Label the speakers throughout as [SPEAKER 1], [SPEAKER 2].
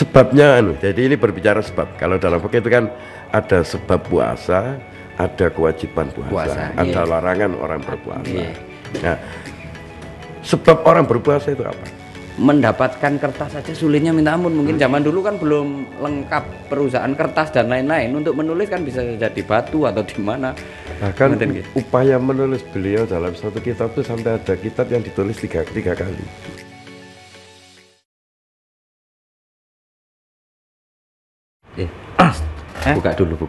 [SPEAKER 1] sebabnya jadi ini berbicara sebab. Kalau dalam fikih itu kan ada sebab puasa, ada kewajiban puasa, ada larangan orang berpuasa. Nah, sebab orang berpuasa itu apa?
[SPEAKER 2] Mendapatkan kertas saja sulitnya minta ampun. Mungkin zaman dulu kan belum lengkap perusahaan kertas dan lain-lain. Untuk menulis kan bisa jadi batu atau di mana.
[SPEAKER 1] Bahkan upaya menulis beliau dalam satu kitab itu sampai ada kitab yang ditulis tiga kali.
[SPEAKER 2] Buka dulu.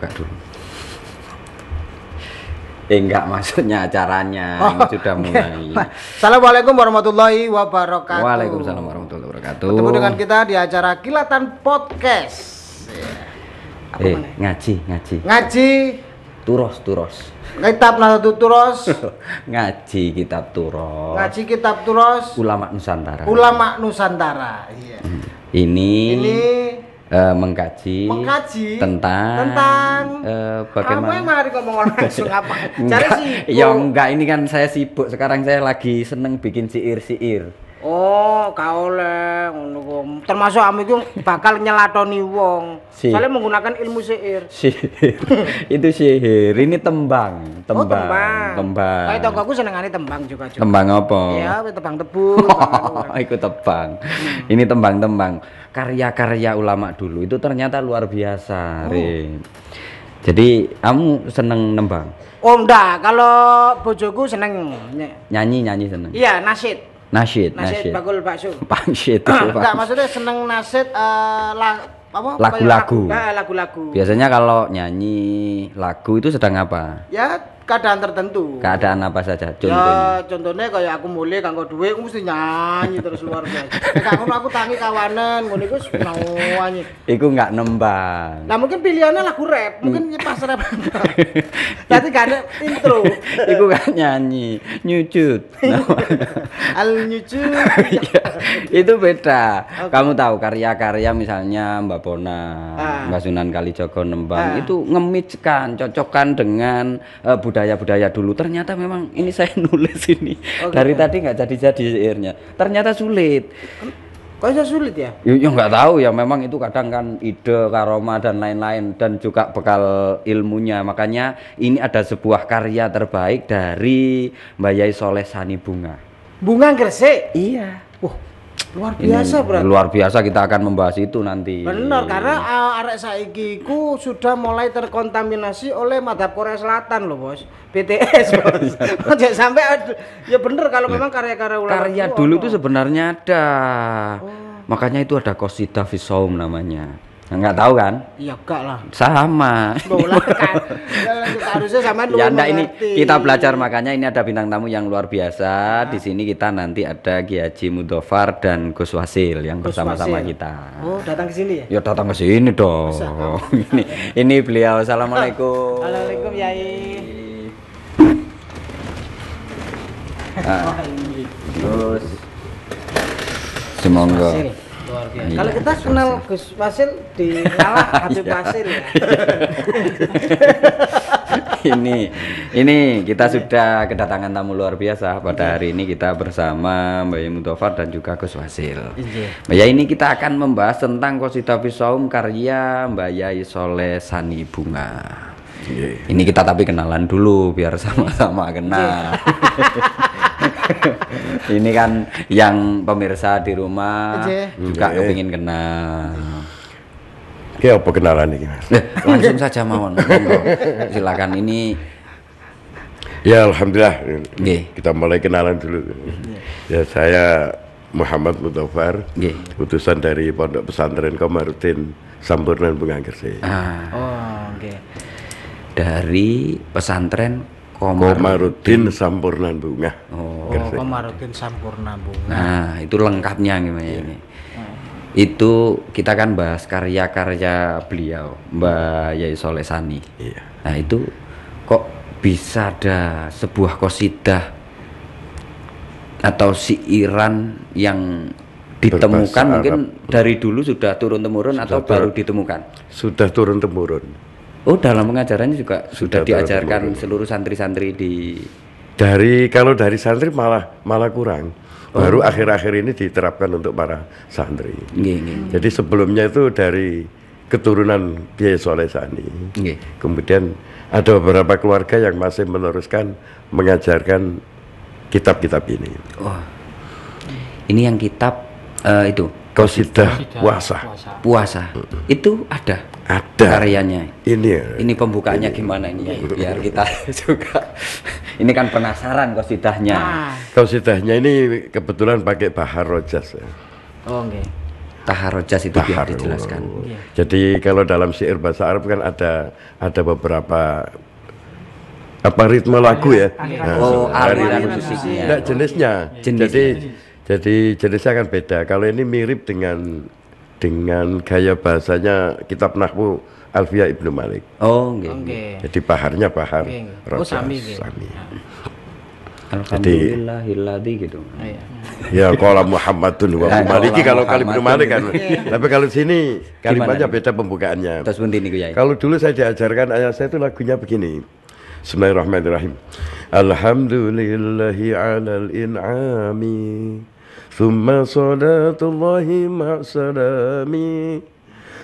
[SPEAKER 2] Enggak, maksudnya acaranya ini sudah mulai.
[SPEAKER 3] Assalamualaikum warahmatullahi wabarakatuh.
[SPEAKER 2] Waalaikumsalam warahmatullahi wabarakatuh.
[SPEAKER 3] Ketemu dengan kita di acara Kilatan Podcast. Ngaji.
[SPEAKER 2] Turos.
[SPEAKER 3] Kitab Nahdlatul Turos.
[SPEAKER 2] Ngaji kitab Turos. Ulama Nusantara. Iya. Ini mengkaji tentang bagaimana.
[SPEAKER 3] Mari ngomong langsung apa? Cari sibuk.
[SPEAKER 2] Ya enggak, ini kan saya sibuk sekarang, saya lagi seneng bikin syair.
[SPEAKER 3] Oh, kau oleh ngono. Termasuk ame iku bakal nyelatoni wong. Soalnya menggunakan ilmu syair.
[SPEAKER 2] Itu syair, ini tembang.
[SPEAKER 3] Kayak tonggoku senengane tembang juga.
[SPEAKER 2] Tembang apa?
[SPEAKER 3] Ya, tembang tebu.
[SPEAKER 2] Ikut tembang. Ini tembang. Karya-karya ulama dulu itu ternyata luar biasa, Jadi, kamu seneng nembang?
[SPEAKER 3] Oh, enggak. Kalau bojoku seneng
[SPEAKER 2] nyanyi seneng.
[SPEAKER 3] Iya, nasyid. Bakul bakso. Enggak, maksudnya seneng nasyid
[SPEAKER 2] lagu-lagu.
[SPEAKER 3] Lagu-lagu.
[SPEAKER 2] Biasanya kalau nyanyi lagu itu sedang apa?
[SPEAKER 3] Ya, keadaan tertentu.
[SPEAKER 2] Keadaan apa saja?
[SPEAKER 3] Contohnya? Ya, contohnya kayak aku mulai kanggo duwe aku mesti nyanyi terus luar biasa. Nek aku tangi kawanan ngono iku nyanyi.
[SPEAKER 2] Iku enggak nembang.
[SPEAKER 3] Nah, mungkin pilihannya lagu rap, mungkin pas rap. Tapi gak ada intro.
[SPEAKER 2] Iku kan nyanyi, nyucut.
[SPEAKER 3] Nyucut.
[SPEAKER 2] Itu beda. Okay. Kamu tahu karya-karya misalnya Mbak Bona, Mbak Sunan Kalijogo nembang itu ngemitskan, cocokkan dengan budaya-budaya dulu. Ternyata memang ini saya nulis ini. Dari tadi nggak jadi syairnya. Ternyata sulit.
[SPEAKER 3] Kok bisa sulit ya?
[SPEAKER 2] Ya nggak tahu ya, memang itu kadang kan ide, karoma dan lain-lain dan juga bekal ilmunya. Makanya ini ada sebuah karya terbaik dari Mbak Yai Soleh Sani Bunga.
[SPEAKER 3] Bunga Gresik?
[SPEAKER 2] Iya.
[SPEAKER 3] Luar biasa berarti.
[SPEAKER 2] Luar biasa, kita akan membahas itu nanti.
[SPEAKER 3] Benar, karena arek saiki ku sudah mulai terkontaminasi oleh madhab Korea Selatan loh, Bos. BTS, Bos. Jangan sampai ya bener kalau memang karya-karya ulama.
[SPEAKER 2] Karya dulu itu sebenarnya ada. Makanya itu ada qasidah fi shaum namanya. Enggak tahu kan?
[SPEAKER 3] Iya, enggak lah.
[SPEAKER 2] Sama.
[SPEAKER 3] Kan. Harusnya sama lu.
[SPEAKER 2] Ya enggak, ini kita belajar, makanya ini ada bintang tamu yang luar biasa. Di sini kita nanti ada Ki Haji Mudofar dan Gus Wasil yang bersama-sama kita.
[SPEAKER 3] Oh, datang ke sini ya?
[SPEAKER 2] Ya datang ke sini dong. Ini beliau. Assalamualaikum.
[SPEAKER 3] Waalaikumsalam, Yai.
[SPEAKER 2] Terus semoga
[SPEAKER 3] luar biasa. Kalau kita kenal Gus Wasil di ngalah Habib Wasil ya.
[SPEAKER 2] Ini kita sudah kedatangan tamu luar biasa pada hari ini. Kita bersama Mbak Yai Mudofar dan juga Gus Wasil. Mbak Yai, ini kita akan membahas tentang qasidah fi shaum karya Mbak Yai Soleh Sani Bunga. Ini kita tapi kenalan dulu biar sama-sama kenal. Ini kan yang pemirsa di rumah juga kepingin kenal.
[SPEAKER 1] Oke, apa kenalan ini, Mas?
[SPEAKER 2] Langsung saja mawon. Silakan. Ini
[SPEAKER 1] ya, alhamdulillah. Kita mulai kenalan dulu. Ya, saya Muhammad Mudofar, utusan dari Pondok Pesantren Komarudin Sampurnan Bunga Gresik.
[SPEAKER 2] Dari pesantren
[SPEAKER 1] Komarudin Sampurnan Bunga.
[SPEAKER 3] Komarudin Sampurnan Bunga.
[SPEAKER 2] Nah, itu lengkapnya gimana ini? Itu kita kan bahas karya-karya beliau, Mbak Yai Soleh Sani. Nah, itu kok bisa ada sebuah qasidah atau siiran yang ditemukan mungkin dari dulu sudah turun-temurun atau baru ditemukan?
[SPEAKER 1] Sudah turun-temurun.
[SPEAKER 2] Oh, dalam pengajarannya juga sudah diajarkan seluruh santri-santri di.
[SPEAKER 1] Kalau dari santri malah kurang. Baru akhir-akhir ini diterapkan untuk para santri. Jadi sebelumnya itu dari keturunan Kiai Soleh Sani. Kemudian ada beberapa keluarga yang masih meneruskan mengajarkan kitab-kitab ini.
[SPEAKER 2] Ini yang kitab itu
[SPEAKER 1] Qasidah puasa.
[SPEAKER 2] Itu ada karyanya.
[SPEAKER 1] Ini
[SPEAKER 2] pembukaannya gimana ini ya? Biar kita juga ini kan penasaran qasidahnya.
[SPEAKER 1] Qasidahnya ini kebetulan pakai Bahar Rojas ya.
[SPEAKER 2] Tahar Rojas itu biar dijelaskan.
[SPEAKER 1] Jadi kalau dalam syair bahasa Arab kan ada beberapa ritme lagu ya.
[SPEAKER 2] Aliran musiknya.
[SPEAKER 1] Nah, jenisnya. Jadi jenisnya kan beda. Kalau ini mirip dengan gaya bahasanya kitab Nahwu Alfiyah Ibnu Malik. Jadi baharnya bahar Rojas. Sami.
[SPEAKER 2] Alhamdulillahilladzi gitu.
[SPEAKER 1] Ya qala Muhammadun wa Maliki kalau kali Ibnu Malik kan. Tapi kalau sini kalimatnya beda pembukaannya.
[SPEAKER 2] Terus pundi niku ya?
[SPEAKER 1] Kalau dulu saya diajarkan ayat saya itu lagunya begini. Bismillahirrahmanirrahim. Alhamdulillahi 'alal in'ami. Thumma salatullahi ma'salami.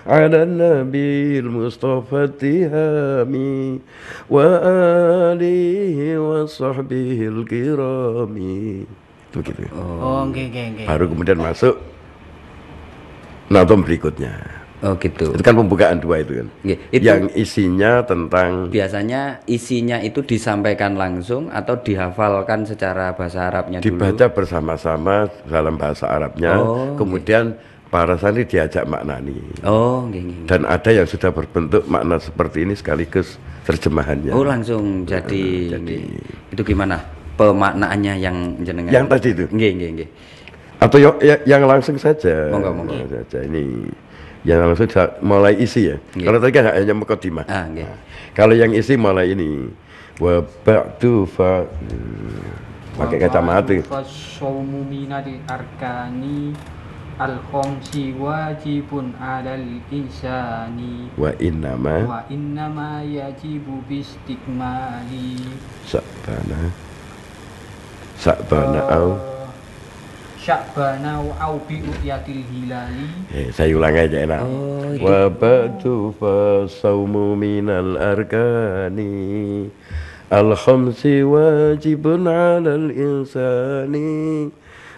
[SPEAKER 1] على النبي المصطفى التهامي وآله وصحبه الكرام. Itu begitu. Baru kemudian masuk nazam berikutnya.
[SPEAKER 2] Gitu.
[SPEAKER 1] Itu kan pembukaan dua itu kan. Itu yang isinya tentang.
[SPEAKER 2] Biasanya isinya itu disampaikan langsung atau dihafalkan secara bahasa Arabnya dulu.
[SPEAKER 1] Dibaca bersama-sama dalam bahasa Arabnya. Kemudian para santri diajak maknani. Dan ada yang sudah berbentuk makna seperti ini sekaligus terjemahannya.
[SPEAKER 2] Langsung jadi itu gimana pemaknaannya yang jenengan?
[SPEAKER 1] Yang tadi itu.
[SPEAKER 2] Nggih.
[SPEAKER 1] Atau yang langsung saja.
[SPEAKER 2] Monggo.
[SPEAKER 1] Saja ini yang langsung mulai isi ya. Kalau tadi kan hanya mukadimah. Kalau yang isi mulai ini wa ba'du fa pakai kacamata.
[SPEAKER 4] Fasaumu minal arkani al-khamsi wajibun 'alal insani
[SPEAKER 1] wa
[SPEAKER 4] innama yajibu bistikmali Sya'bana au bi uyatil hilali.
[SPEAKER 1] Saya ulang aja enak. Wa ba'du fa saumu minal arkani al-khamsi wajibun 'alal insani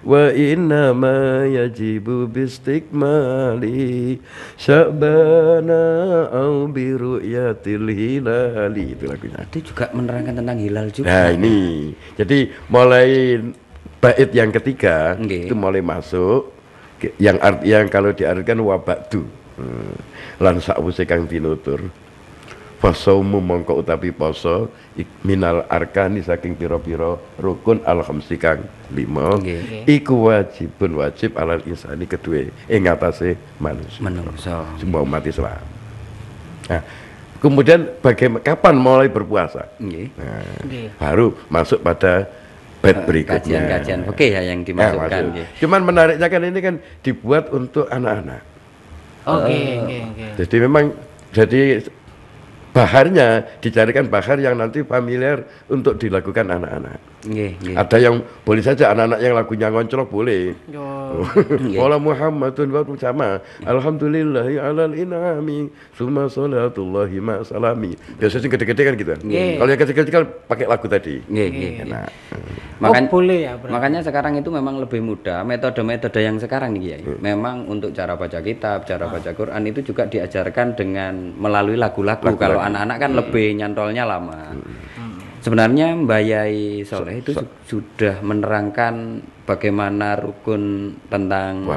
[SPEAKER 1] wa innama yajibu bistikmali sya'bana au bi ru'yatil hilali. Itu lagunya.
[SPEAKER 2] Itu juga menerangkan tentang hilal juga.
[SPEAKER 1] Nah ini jadi mulai bait yang ketiga itu mulai masuk yang kalau diartikan wabadu lan sakwise kang tinutur fasaumu mongko utawi poso minal arkani saking pira-pira rukun al-khamsi kang 5 iku wajib alal insani kedue ing atase manusia semua umat Islam. Nah, kemudian kapan mulai berpuasa? Baru masuk pada bait berikutnya.
[SPEAKER 2] Kajian ya yang dimasukkan.
[SPEAKER 1] Cuman menariknya kan ini kan dibuat untuk anak-anak. Jadi memang baharnya dicarikan bahar yang nanti familiar untuk dilakukan anak-anak. Ada yang boleh saja anak-anak yang lagunya ngonclok boleh. Qala Muhammadun wa sama. Alhamdulillahi 'alal in'ami. Tsumma salatullahi ma salami. Biasanya gede-gede kan gitu kan. Kalau yang kecil-kecil kan pakai lagu tadi. Enak.
[SPEAKER 2] Makanya sekarang itu memang lebih mudah. Metode-metode yang sekarang nih ya. Memang untuk cara baca kitab, cara baca Quran itu juga diajarkan dengan melalui lagu-lagu. Kalau anak-anak kan lebih nyantolnya lama. Sebenarnya Mbak Yai Soleh itu sudah menerangkan bagaimana rukun tentang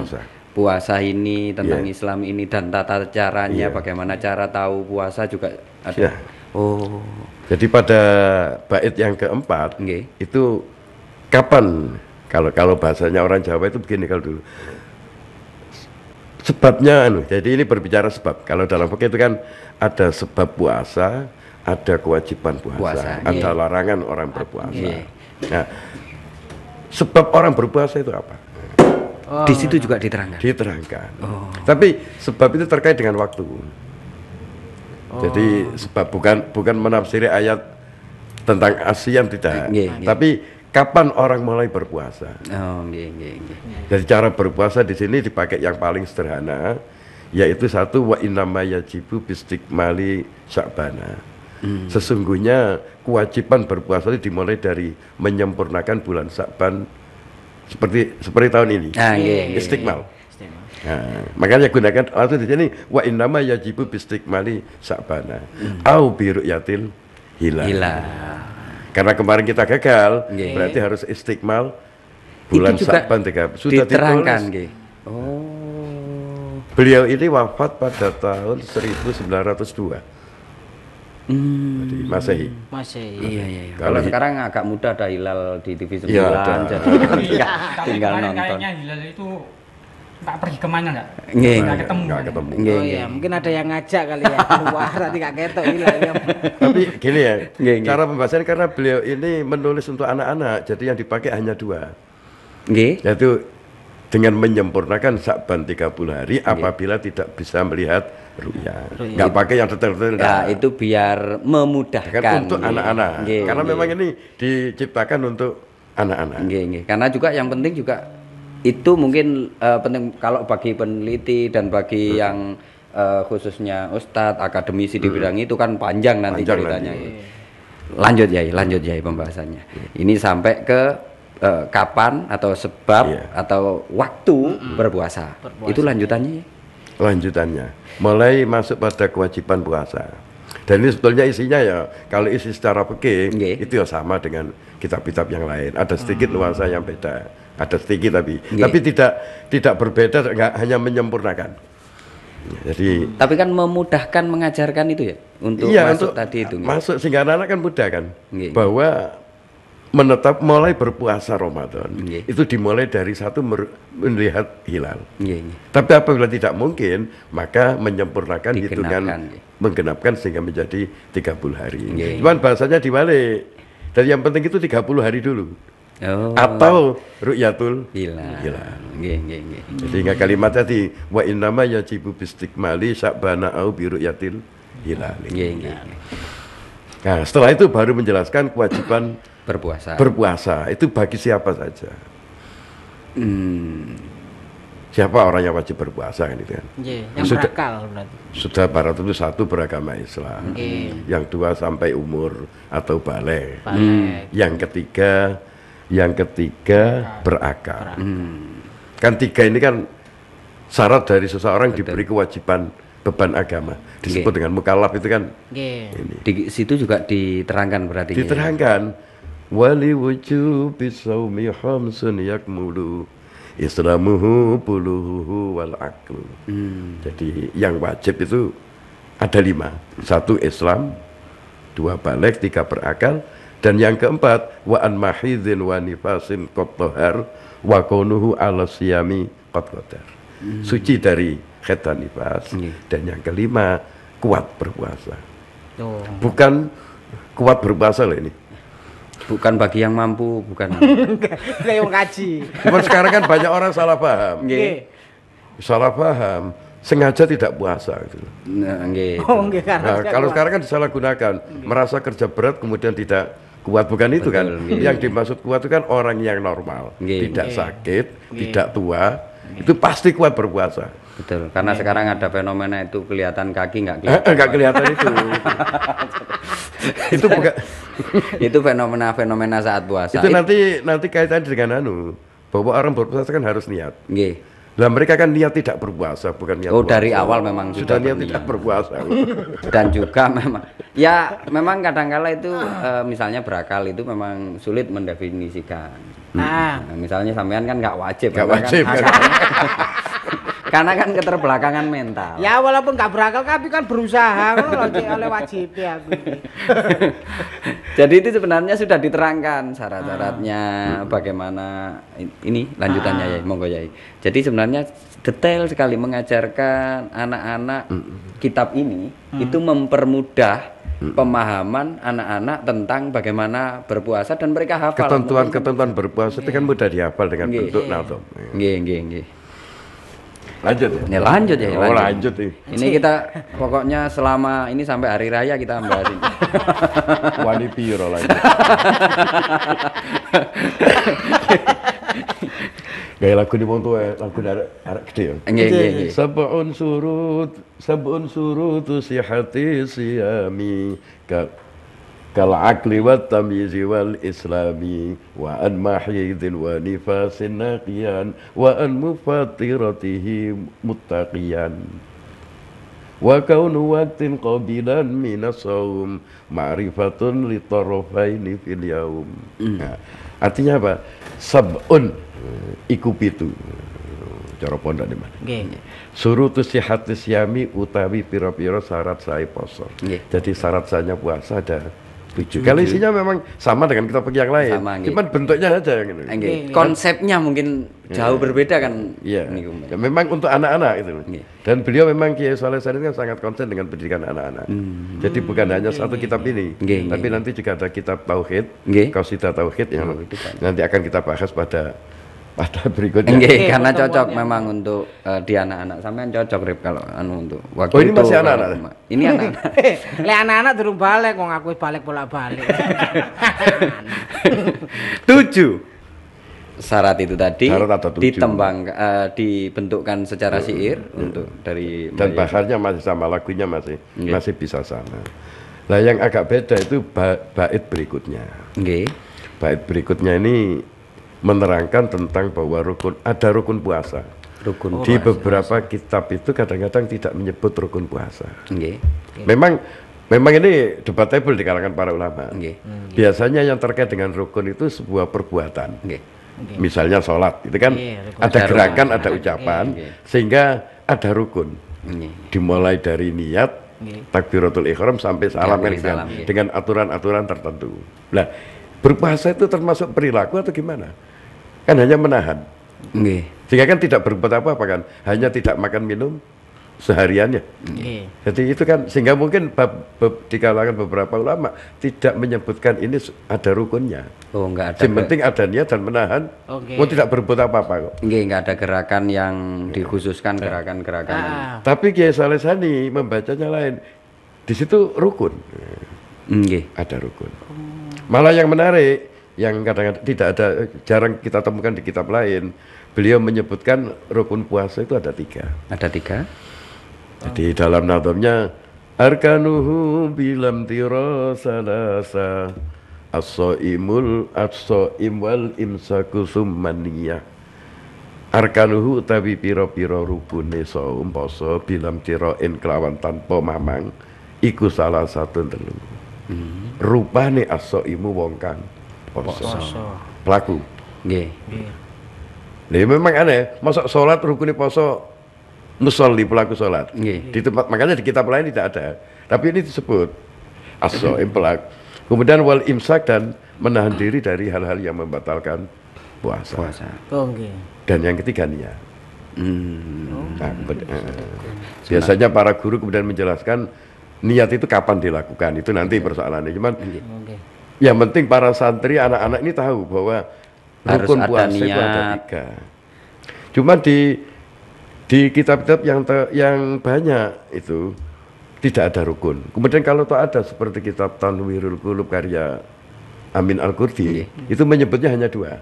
[SPEAKER 2] puasa ini, tentang Islam ini dan tata caranya, bagaimana cara tahu puasa juga ada.
[SPEAKER 1] Jadi pada bait yang keempat itu kapan kalau bahasanya orang Jawa itu begini kalau dulu. Sebabnya jadi ini berbicara sebab. Kalau dalam fikih itu kan ada sebab puasa, ada kewajiban puasa, ada larangan orang berpuasa. Nah, sebab orang berpuasa itu apa?
[SPEAKER 2] Di situ juga diterangkan.
[SPEAKER 1] Tapi sebab itu terkait dengan waktu. Jadi sebab bukan menafsiri ayat tentang ASEAN tidak. Tapi kapan orang mulai berpuasa.
[SPEAKER 2] Oh, nggih.
[SPEAKER 1] Jadi cara berpuasa di sini dipakai yang paling sederhana, yaitu satu wa innama yajibu bistikmali sya'bana. Sesungguhnya kewajiban berpuasa itu dimulai dari menyempurnakan bulan Sya'ban seperti tahun ini. Istiqmal. Nah, makanya gunakan waktu di sini wa innama yajibu bistikmali sya'bana au bi ru'yatil hilal. Karena kemarin kita gagal, berarti harus istiqmal bulan Sya'ban 3. Sudah
[SPEAKER 2] diterangkan
[SPEAKER 1] ditulis.
[SPEAKER 2] Oh.
[SPEAKER 1] Beliau ini wafat pada tahun 1902. Jadi Masehi.
[SPEAKER 2] Iya. Kalau sekarang agak mudah ada hilal di TV 9 jadi tinggal nonton.
[SPEAKER 4] Kayaknya hilal itu tak pergi kemana enggak?
[SPEAKER 2] Nggih.
[SPEAKER 4] Nggak ketemu.
[SPEAKER 3] Oh iya, mungkin ada yang ngajak kali ya keluar nanti gak ketok hilang ya.
[SPEAKER 1] Tapi gini ya, cara pembahasan karena beliau ini menulis untuk anak-anak, jadi yang dipakai hanya 2. Yaitu dengan menyempurnakan Sya'ban 30 hari apabila tidak bisa melihat ru'ya. Enggak pakai yang detail-detail.
[SPEAKER 2] Nah, itu biar memudahkan
[SPEAKER 1] untuk anak-anak. Karena memang ini diciptakan untuk anak-anak.
[SPEAKER 2] Karena juga yang penting juga itu mungkin penting kalau bagi peneliti dan bagi yang khususnya ustadz akademisi di bidang itu kan panjang nanti ceritanya. Lanjut ya pembahasannya. Ini sampai ke kapan atau sebab atau waktu berpuasa. Itu lanjutannya. Mulai masuk pada kewajiban puasa. Dan ini sebetulnya isinya ya kalau isi secara fikih itu ya sama dengan kitab-kitab yang lain. Ada sedikit nuansa yang beda. Ada sedikit tapi tidak berbeda, enggak hanya menyempurnakan. Jadi tapi kan memudahkan mengajarkan itu ya untuk masuk tadi itu.
[SPEAKER 1] Masuk sehingga anak-anak kan mudah kan. Bahwa menetap mulai berpuasa Ramadan itu dimulai dari satu melihat hilal. Tapi apabila tidak mungkin maka menyempurnakan itu dengan menggenapkan sehingga menjadi 30 hari. Cuman bahasanya dibalik. Dan yang penting itu 30 hari dulu. Atau ru'yatul hilal. Jadi enggak kalimat tadi wa innama yajibu bistikmali sya'bana au bi ru'yatil hilal. Nah, setelah itu baru menjelaskan kewajiban berpuasa itu bagi siapa saja. Siapa orang yang wajib berpuasa kan itu kan?
[SPEAKER 3] Yang berakal berarti.
[SPEAKER 1] Sudah para tentu satu beragama Islam. Yang 2 sampai umur atau baligh. Yang ketiga berakal. Kan 3 ini kan syarat dari seseorang diberi kewajiban beban agama. Disebut dengan mukallaf itu kan. Ini.
[SPEAKER 2] Di situ juga diterangkan berarti.
[SPEAKER 1] Diterangkan wali wujubi shaumi khamsun yakmulu islamuhu puluhu wal aqlu. Jadi yang wajib itu ada 5. 1 Islam, 2 baligh, 3 berakal. Dan yang keempat wa an mahidin wa nifasin qad tahar wa kaunuhu ala siyami qad qadar. Suci dari haid dan nifas. Dan yang kelima kuat berpuasa. Bukan kuat berpuasa loh ini.
[SPEAKER 2] Bukan bagi yang mampu, bukan.
[SPEAKER 3] Kayak yang kaji.
[SPEAKER 1] Cuma sekarang kan banyak orang salah paham. Salah paham. Sengaja tidak puasa gitu. Kalau sekarang kan disalahgunakan, merasa kerja berat kemudian tidak kuat, bukan itu kan. Yang dimaksud kuat itu kan orang yang normal, tidak sakit, tidak tua, itu pasti kuat berpuasa.
[SPEAKER 2] Betul, karena sekarang ada fenomena itu kelihatan kaki nggak
[SPEAKER 1] kelihatan itu. Itu bukan
[SPEAKER 2] itu fenomena saat puasa.
[SPEAKER 1] Itu nanti kaitannya dengan bahwa orang berpuasa kan harus niat. Lah mereka kan niat tidak berpuasa, bukan niat puasa.
[SPEAKER 2] Dari awal memang sudah
[SPEAKER 1] niat tidak berpuasa.
[SPEAKER 2] Dan juga memang kadang-kala itu misalnya berakal itu memang sulit mendefinisikan. Misalnya sampean kan nggak wajib. Karena kan keterbelakangan mental.
[SPEAKER 3] Ya walaupun nggak berakal tapi kan berusaha oleh wajib ya.
[SPEAKER 2] Jadi itu sebenarnya sudah diterangkan syarat-syaratnya bagaimana ini lanjutannya ya, monggo ya. Jadi sebenarnya detail sekali mengajarkan anak-anak kitab ini itu mempermudah pemahaman anak-anak tentang bagaimana berpuasa dan mereka hafal.
[SPEAKER 1] Ketentuan berpuasa itu kan mudah dihafal dengan bentuk nadom.
[SPEAKER 2] Nggih.
[SPEAKER 1] Lanjut ya?
[SPEAKER 2] Ini lanjut ya.
[SPEAKER 1] Oh, lanjut nih.
[SPEAKER 2] Ini kita pokoknya selama ini sampai hari raya kita bahas ini.
[SPEAKER 1] Wani piro lanjut. Gaya lagu di wong tuwa, lagu arek gede ya.
[SPEAKER 2] Nggih.
[SPEAKER 1] Sab'un surut sihati siyami kal aqli wat tamyizi wal islami wa an mahyidin wa nifasin naqiyan wa an mufattiratihi muttaqiyan wa kaunu waqtin qabilan minas saum ma'rifatun li tarafaini fil yaum. Nah, artinya apa? Sab'un iku pitu cara pondok di mana?
[SPEAKER 3] Nggih.
[SPEAKER 1] Surutu sihati syami utawi piro-piro syarat sae poso. Jadi syarat sahnya puasa ada 7. Kalau isinya memang sama dengan kitab yang lain.
[SPEAKER 2] Sama,
[SPEAKER 1] cuman bentuknya aja yang ini.
[SPEAKER 2] Nggih. Konsepnya mungkin jauh berbeda kan.
[SPEAKER 1] Iya.
[SPEAKER 2] Niku.
[SPEAKER 1] Ya, memang untuk anak-anak itu.
[SPEAKER 2] Nggih.
[SPEAKER 1] Dan beliau memang Kiai Saleh Said kan sangat konsen dengan pendidikan anak-anak. Jadi bukan hanya satu kitab ini,
[SPEAKER 2] Nggih,
[SPEAKER 1] tapi nanti juga ada kitab tauhid,
[SPEAKER 2] Nggih.
[SPEAKER 1] Qasidah tauhid yang nanti akan kita bahas pada berikutnya.
[SPEAKER 2] Nggih, karena cocok memang untuk di anak-anak. Sampean cocok Rip kalau untuk waktu
[SPEAKER 1] Oh, ini
[SPEAKER 2] itu,
[SPEAKER 1] masih anak-anak?
[SPEAKER 2] Ini anak-anak.
[SPEAKER 3] Lek anak-anak durung balik wong aku wis balik bolak-balik.
[SPEAKER 2] 7 syarat itu tadi
[SPEAKER 1] Syarat ada 7.
[SPEAKER 2] dibentukkan secara syair untuk dari
[SPEAKER 1] Dan
[SPEAKER 2] Mbak
[SPEAKER 1] bahasanya masih sama, lagunya masih
[SPEAKER 2] Nggih.
[SPEAKER 1] bisa sama. Nah, yang agak beda itu bait berikutnya.
[SPEAKER 2] Nggih.
[SPEAKER 1] Bait berikutnya ini menerangkan tentang bahwa ada rukun puasa.
[SPEAKER 2] Rukun
[SPEAKER 1] Di beberapa kitab itu kadang-kadang tidak menyebut rukun puasa.
[SPEAKER 2] Nggih.
[SPEAKER 1] Memang ini debatable di kalangan para ulama.
[SPEAKER 2] Nggih.
[SPEAKER 1] Biasanya yang terkait dengan rukun itu sebuah perbuatan.
[SPEAKER 2] Nggih.
[SPEAKER 1] Misalnya sholat, itu kan
[SPEAKER 3] Iya, rukun.
[SPEAKER 1] ada
[SPEAKER 2] Ada
[SPEAKER 1] gerakan,
[SPEAKER 2] rukun.
[SPEAKER 1] ada ucapan,
[SPEAKER 2] Nggih.
[SPEAKER 1] sehingga ada rukun.
[SPEAKER 2] Nggih.
[SPEAKER 1] Dimulai dari niat,
[SPEAKER 3] Nggih.
[SPEAKER 1] takbiratul ihram sampai salam kan
[SPEAKER 2] Sampai
[SPEAKER 1] gitu kan,
[SPEAKER 2] salam, nggih.
[SPEAKER 1] dengan aturan-aturan tertentu. Nah, berpuasa itu termasuk perilaku atau gimana? Kan hanya menahan.
[SPEAKER 2] Nggih.
[SPEAKER 1] Sehingga kan tidak berbuat apa-apa kan, hanya tidak makan minum sehariannya.
[SPEAKER 3] Nggih.
[SPEAKER 1] Jadi itu kan sehingga mungkin di kalangan beberapa ulama tidak menyebutkan ini ada rukunnya.
[SPEAKER 2] Oh, enggak ada.
[SPEAKER 1] Yang penting ada niat dan menahan.
[SPEAKER 3] Oke.
[SPEAKER 1] Mau tidak berbuat apa-apa kok.
[SPEAKER 2] Nggih, enggak ada gerakan yang dikhususkan gerakan-gerakan.
[SPEAKER 1] Tapi Kiai Saleh Sani membacanya lain. Di situ rukun.
[SPEAKER 2] Nggih.
[SPEAKER 1] Ada rukun. Malah yang menarik, yang kadang-kadang tidak ada, jarang kita temukan di kitab lain. Beliau menyebutkan rukun puasa itu ada 3.
[SPEAKER 2] Ada 3.
[SPEAKER 1] Jadi dalam nazamnya arkanuhu bilam tiro salasa as-soim wal imsaku summaniyah. Arkanuhu utawi piro-piro rukune saum poso bilam tiroin kelawan tanpa mamang iku salah satu telu. Rupane as-soimu wong kang poso. Pelaku.
[SPEAKER 2] Nggih.
[SPEAKER 1] Nah, memang aneh, masa sholat rukune poso musolli pelaku sholat.
[SPEAKER 2] Nggih.
[SPEAKER 1] Di tempat, makanya di kitab lain tidak ada. Tapi ini disebut as-shaim pelaku. Kemudian wal imsak dan menahan diri dari hal-hal yang membatalkan puasa.
[SPEAKER 3] Oh nggih.
[SPEAKER 1] Dan yang ketiga niat. Nah, biasanya para guru kemudian menjelaskan niat itu kapan dilakukan. Itu nanti persoalannya. Cuman
[SPEAKER 3] Nggih.
[SPEAKER 1] yang penting para santri anak-anak ini tahu bahwa
[SPEAKER 2] Harus
[SPEAKER 1] rukun
[SPEAKER 2] ada
[SPEAKER 1] puasa itu ada
[SPEAKER 2] niat.
[SPEAKER 1] 3. Cuma di kitab-kitab yang banyak itu tidak ada rukun. Kemudian kalau toh ada seperti kitab Tanwirul Qulub karya Amin Al-Qurdi, itu menyebutnya hanya 2.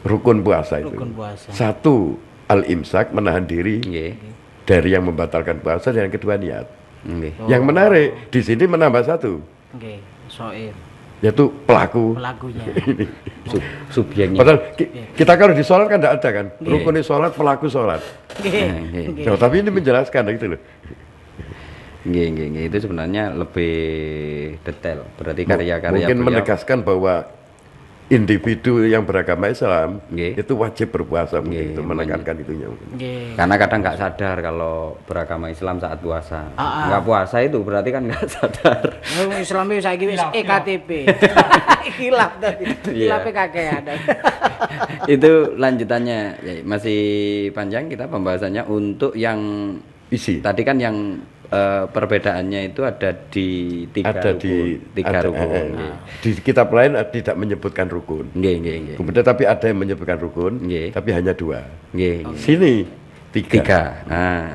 [SPEAKER 1] Rukun puasa itu.
[SPEAKER 3] Rukun puasa.
[SPEAKER 1] 1 al-imsak menahan diri
[SPEAKER 2] Nggih.
[SPEAKER 1] dari yang membatalkan puasa, dan yang kedua niat.
[SPEAKER 2] Nggih.
[SPEAKER 1] Yang menarik di sini menambah 1,
[SPEAKER 3] Nggih. Soim
[SPEAKER 1] yaitu pelaku.
[SPEAKER 3] pelakunya.
[SPEAKER 2] Subjeknya.
[SPEAKER 1] Padahal kita kalau di sholat kan tidak ada kan, rukun sholat, pelaku sholat.
[SPEAKER 3] Nggih.
[SPEAKER 1] Nah, tapi ini menjelaskan gitu loh.
[SPEAKER 2] Nggih. Itu sebenarnya lebih detail. Berarti karya-karya
[SPEAKER 1] Mungkin
[SPEAKER 2] beliau.
[SPEAKER 1] menegaskan bahwa individu yang beragama Islam
[SPEAKER 2] Nggih.
[SPEAKER 1] itu wajib berpuasa, mungkin
[SPEAKER 2] Nggih,
[SPEAKER 1] itu menekankan itunya mungkin.
[SPEAKER 3] Nggih.
[SPEAKER 2] Karena kadang nggak sadar kalau beragama Islam saat puasa. Nggak puasa itu berarti kan nggak sadar.
[SPEAKER 3] Wong Islam iki saiki wis
[SPEAKER 4] Khilaf.
[SPEAKER 3] EKTP. Khilaf tadi.
[SPEAKER 2] Iya.
[SPEAKER 3] Khilafe kakean.
[SPEAKER 2] Itu lanjutannya ya, masih panjang kita pembahasannya untuk yang
[SPEAKER 1] Isi.
[SPEAKER 2] tadi kan yang perbedaannya itu ada di 3
[SPEAKER 1] Ada
[SPEAKER 2] rukun. 3 rukun.
[SPEAKER 1] di kitab lain tidak menyebutkan rukun.
[SPEAKER 2] Nggih.
[SPEAKER 1] Kemudian tapi ada yang menyebutkan rukun,
[SPEAKER 2] Nggih.
[SPEAKER 1] tapi hanya 2.
[SPEAKER 2] Nggih.
[SPEAKER 1] Sini
[SPEAKER 2] 3. Nah.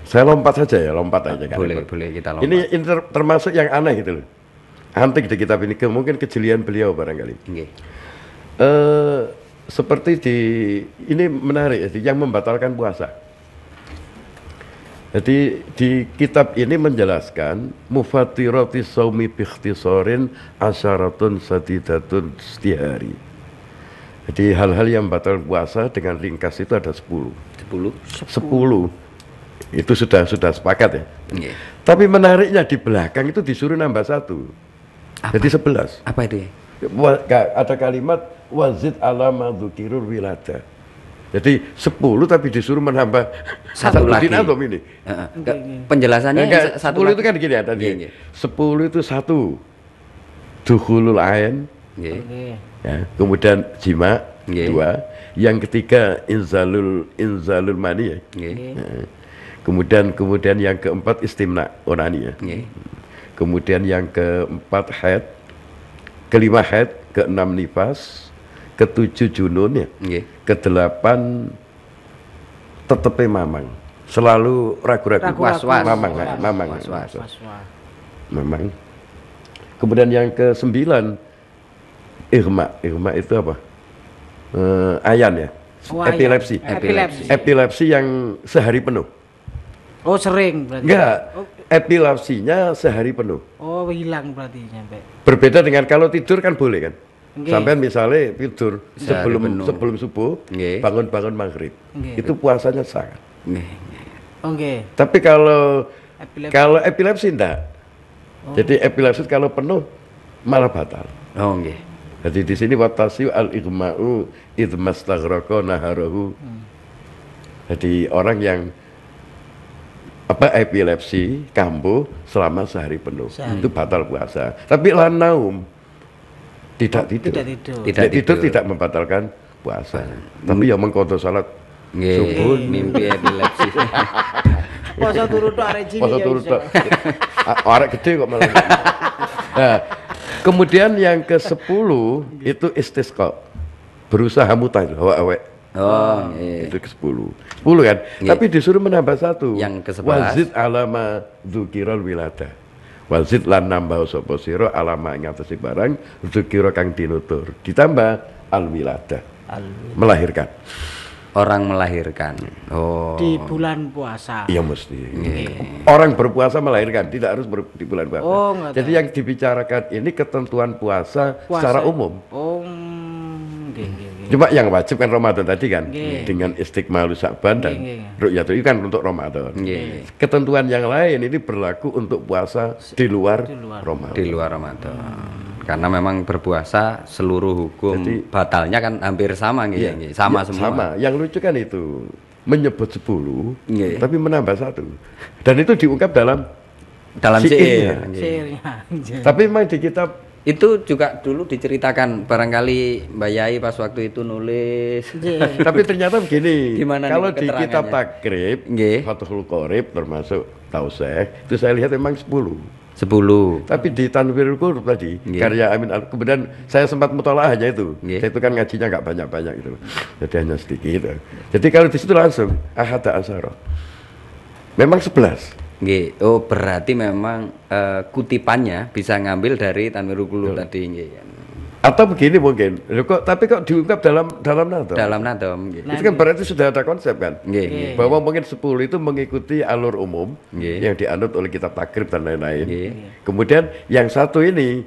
[SPEAKER 1] Saya lompat saja ya, lompat aja kan.
[SPEAKER 2] Boleh kita lompat.
[SPEAKER 1] Ini termasuk yang aneh gitu loh. Antik di kitab ini, mungkin kejelian beliau barangkali.
[SPEAKER 2] Nggih.
[SPEAKER 1] Seperti ini menarik, yang membatalkan puasa. Jadi di kitab ini menjelaskan mufatirati shaumi biikhtisarin asyaratun sadidatun istihari. Jadi hal-hal yang batal puasa dengan ringkas itu ada 10. 10. Itu sudah sepakat ya.
[SPEAKER 2] Nggih.
[SPEAKER 1] Tapi menariknya di belakang itu disuruh nambah 1. Jadi 11.
[SPEAKER 2] Apa itu ya?
[SPEAKER 1] Ada kalimat wazid ala madzukirul wilada. Jadi 10 tapi disuruh menambah
[SPEAKER 2] 1 lagi.
[SPEAKER 1] Dinantum ini.
[SPEAKER 2] Penjelasannya
[SPEAKER 1] Enggak,
[SPEAKER 2] 1
[SPEAKER 1] 10
[SPEAKER 2] lagi.
[SPEAKER 1] itu kan gini ya tadi.
[SPEAKER 2] Nggih.
[SPEAKER 1] 10 itu 1 dukhulul ain,
[SPEAKER 2] Nggih.
[SPEAKER 1] ya. Kemudian jima,
[SPEAKER 2] Nggih.
[SPEAKER 1] 2. Yang ketiga inzalul mani ya.
[SPEAKER 2] Nggih.
[SPEAKER 1] Kemudian yang keempat istimna onani ya.
[SPEAKER 2] Nggih.
[SPEAKER 1] Kemudian yang keempat haid, kelima haid, keenam nifas, ketujuh junun ya,
[SPEAKER 2] Nggih.
[SPEAKER 1] kedelapan tetepe mamang, selalu ragu-ragu,
[SPEAKER 2] Was-was.
[SPEAKER 1] mamang,
[SPEAKER 2] Was-was.
[SPEAKER 1] mamang. Kemudian yang ke-9 irma itu apa? Ayan ya, epilepsi. Epilepsi yang sehari penuh.
[SPEAKER 3] Oh sering berarti.
[SPEAKER 1] Enggak, epilepsinya sehari penuh.
[SPEAKER 3] Oh hilang berarti sampai.
[SPEAKER 1] Berbeda dengan kalau tidur kan boleh kan.
[SPEAKER 3] Nggih.
[SPEAKER 1] Sampai misalnya tidur
[SPEAKER 2] Sehari penuh.
[SPEAKER 1] sebelum subuh,
[SPEAKER 2] Nggih.
[SPEAKER 1] bangun maghrib.
[SPEAKER 3] Nggih.
[SPEAKER 1] Itu puasanya sah.
[SPEAKER 2] Nggih.
[SPEAKER 3] Oh nggih.
[SPEAKER 1] Tapi kalau
[SPEAKER 3] Epilepsi.
[SPEAKER 1] epilepsi enggak. Jadi epilepsi kalau penuh malah batal.
[SPEAKER 2] Oh nggih.
[SPEAKER 1] Jadi di sini watasiu al-igma'u idmastaghraqa naharahu. Jadi orang yang epilepsi kambuh selama sehari penuh itu batal puasa. Tapi lanaum tidak tidur.
[SPEAKER 3] Tidak tidur.
[SPEAKER 1] Tidak membatalkan puasa. Tapi ya mengkodo salat
[SPEAKER 2] Nggih.
[SPEAKER 1] subuh.
[SPEAKER 2] Mimpi epilepsi.
[SPEAKER 3] Poso turu tok arek cilik.
[SPEAKER 1] Puasa
[SPEAKER 3] ya
[SPEAKER 1] turut
[SPEAKER 3] bisa.
[SPEAKER 1] arek gede kok malah. Nah, kemudian yang ke-10 itu istisqa. Berusaha mutai awek.
[SPEAKER 2] Oh, nggih.
[SPEAKER 1] Itu ke-10. 10 kan?
[SPEAKER 2] Nggih.
[SPEAKER 1] Tapi disuruh menambah 1.
[SPEAKER 2] Yang ke-11.
[SPEAKER 1] Wazid alama dzukirul wilada. Wazid lan nambah sapa sira alama ing atase barang dzukira kang tinutur. Ditambah al wilada. Melahirkan.
[SPEAKER 2] Orang melahirkan. Oh.
[SPEAKER 3] Di bulan puasa.
[SPEAKER 1] Iya mesti. Orang berpuasa melahirkan, tidak harus di bulan puasa.
[SPEAKER 3] Oh, nggak
[SPEAKER 1] jadi yang dibicarakan ini ketentuan puasa secara umum.
[SPEAKER 3] Oh. Nggih.
[SPEAKER 1] Cuma yang wajib kan Ramadan tadi kan,
[SPEAKER 3] Nggih.
[SPEAKER 1] dengan istiqmalu Sa'ban dan
[SPEAKER 3] Nggih.
[SPEAKER 1] ru'yatul itu kan untuk Ramadan.
[SPEAKER 2] Nggih.
[SPEAKER 1] Ketentuan yang lain ini berlaku untuk puasa di luar Ramadan.
[SPEAKER 2] Di luar Ramadan. Karena memang berpuasa seluruh hukum
[SPEAKER 1] Jadi,
[SPEAKER 2] batalnya kan hampir sama nggih,
[SPEAKER 1] Iya,
[SPEAKER 2] nggih. Sama
[SPEAKER 1] iya,
[SPEAKER 2] semua.
[SPEAKER 1] Sama. Yang lucu kan itu menyebut 10
[SPEAKER 2] Nggih.
[SPEAKER 1] tapi menambah 1. Dan itu diungkap dalam
[SPEAKER 2] Dalam
[SPEAKER 1] syairnya.
[SPEAKER 2] syair. Nggih.
[SPEAKER 3] Sirnya.
[SPEAKER 1] Tapi memang di kitab
[SPEAKER 2] Itu juga dulu diceritakan barangkali Mbak Yai pas waktu itu nulis.
[SPEAKER 1] tapi ternyata begini,
[SPEAKER 2] Gimana nih
[SPEAKER 1] kalau di
[SPEAKER 2] keterangannya?
[SPEAKER 1] kitab takrib,
[SPEAKER 2] Nggih.
[SPEAKER 1] Fathul Qorib termasuk Tausek, itu saya lihat memang 10.
[SPEAKER 2] 10.
[SPEAKER 1] Tapi di Tanwirul Qurub tadi,
[SPEAKER 2] Nggih.
[SPEAKER 1] karya Amin Al, kemudian saya sempat mutolaah hanya itu.
[SPEAKER 2] Nggih.
[SPEAKER 1] Saya itu kan ngajinya nggak banyak-banyak gitu. Jadi hanya sedikit. Jadi kalau di situ langsung ahada asyara. Memang 11.
[SPEAKER 2] Nggih. Oh, berarti memang kutipannya bisa ngambil dari Tanwirul Qulub tadi nggih.
[SPEAKER 1] Atau begini mungkin, loh tapi kok diungkap dalam nadom?
[SPEAKER 2] Dalam nadom nggih.
[SPEAKER 1] Itu kan berarti sudah ada konsep kan?
[SPEAKER 2] Nggih, nggih.
[SPEAKER 1] Bahwa mungkin 10 itu mengikuti alur umum
[SPEAKER 2] Nggih.
[SPEAKER 1] yang dianut oleh kitab takrib dan lain-lain.
[SPEAKER 2] Nggih.
[SPEAKER 1] Kemudian yang satu ini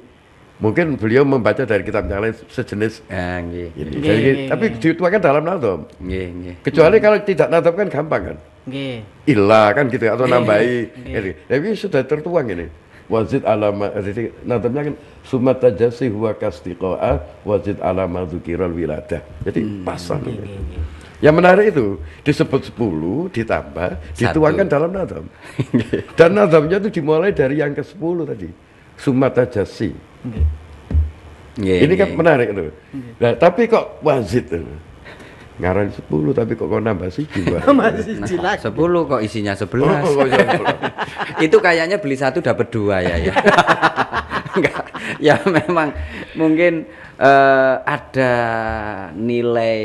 [SPEAKER 1] mungkin beliau membaca dari kitab yang lain sejenis
[SPEAKER 2] Ah, nggih.
[SPEAKER 1] ini.
[SPEAKER 3] Nggih,
[SPEAKER 1] Jadi,
[SPEAKER 3] nggih,
[SPEAKER 1] tapi dituangkan dalam nadom.
[SPEAKER 2] Nggih, nggih.
[SPEAKER 1] Kecuali kalau tidak nadom kan gampang kan?
[SPEAKER 3] Nggih.
[SPEAKER 1] Ilah kan gitu atau
[SPEAKER 3] Nggih,
[SPEAKER 1] nambahi.
[SPEAKER 3] nggih.
[SPEAKER 1] Ini. Tapi sudah tertuang ini. Wazid alama, jadi nadomnya kan sumata jasi huwa kastiqo'a wazid alama dzukirul wiladah. Jadi pasang ini. Yang menarik itu disebut 10 ditambah dituangkan dalam nadom. Dan nadomnya itu dimulai dari yang ke-10 tadi. Sumata jasi.
[SPEAKER 2] Nggih.
[SPEAKER 1] Ini kan
[SPEAKER 2] nggih.
[SPEAKER 1] menarik itu. Nah, tapi kok wazid itu? Ngaran 10 tapi kok nambah siji.
[SPEAKER 3] Masih
[SPEAKER 2] Nah,
[SPEAKER 3] jelas.
[SPEAKER 2] 10 kok isinya 11.
[SPEAKER 1] Oh, kok iso 10?
[SPEAKER 2] Itu kayaknya beli 1 dapat 2 ya ya. Enggak. Ya memang mungkin ada nilai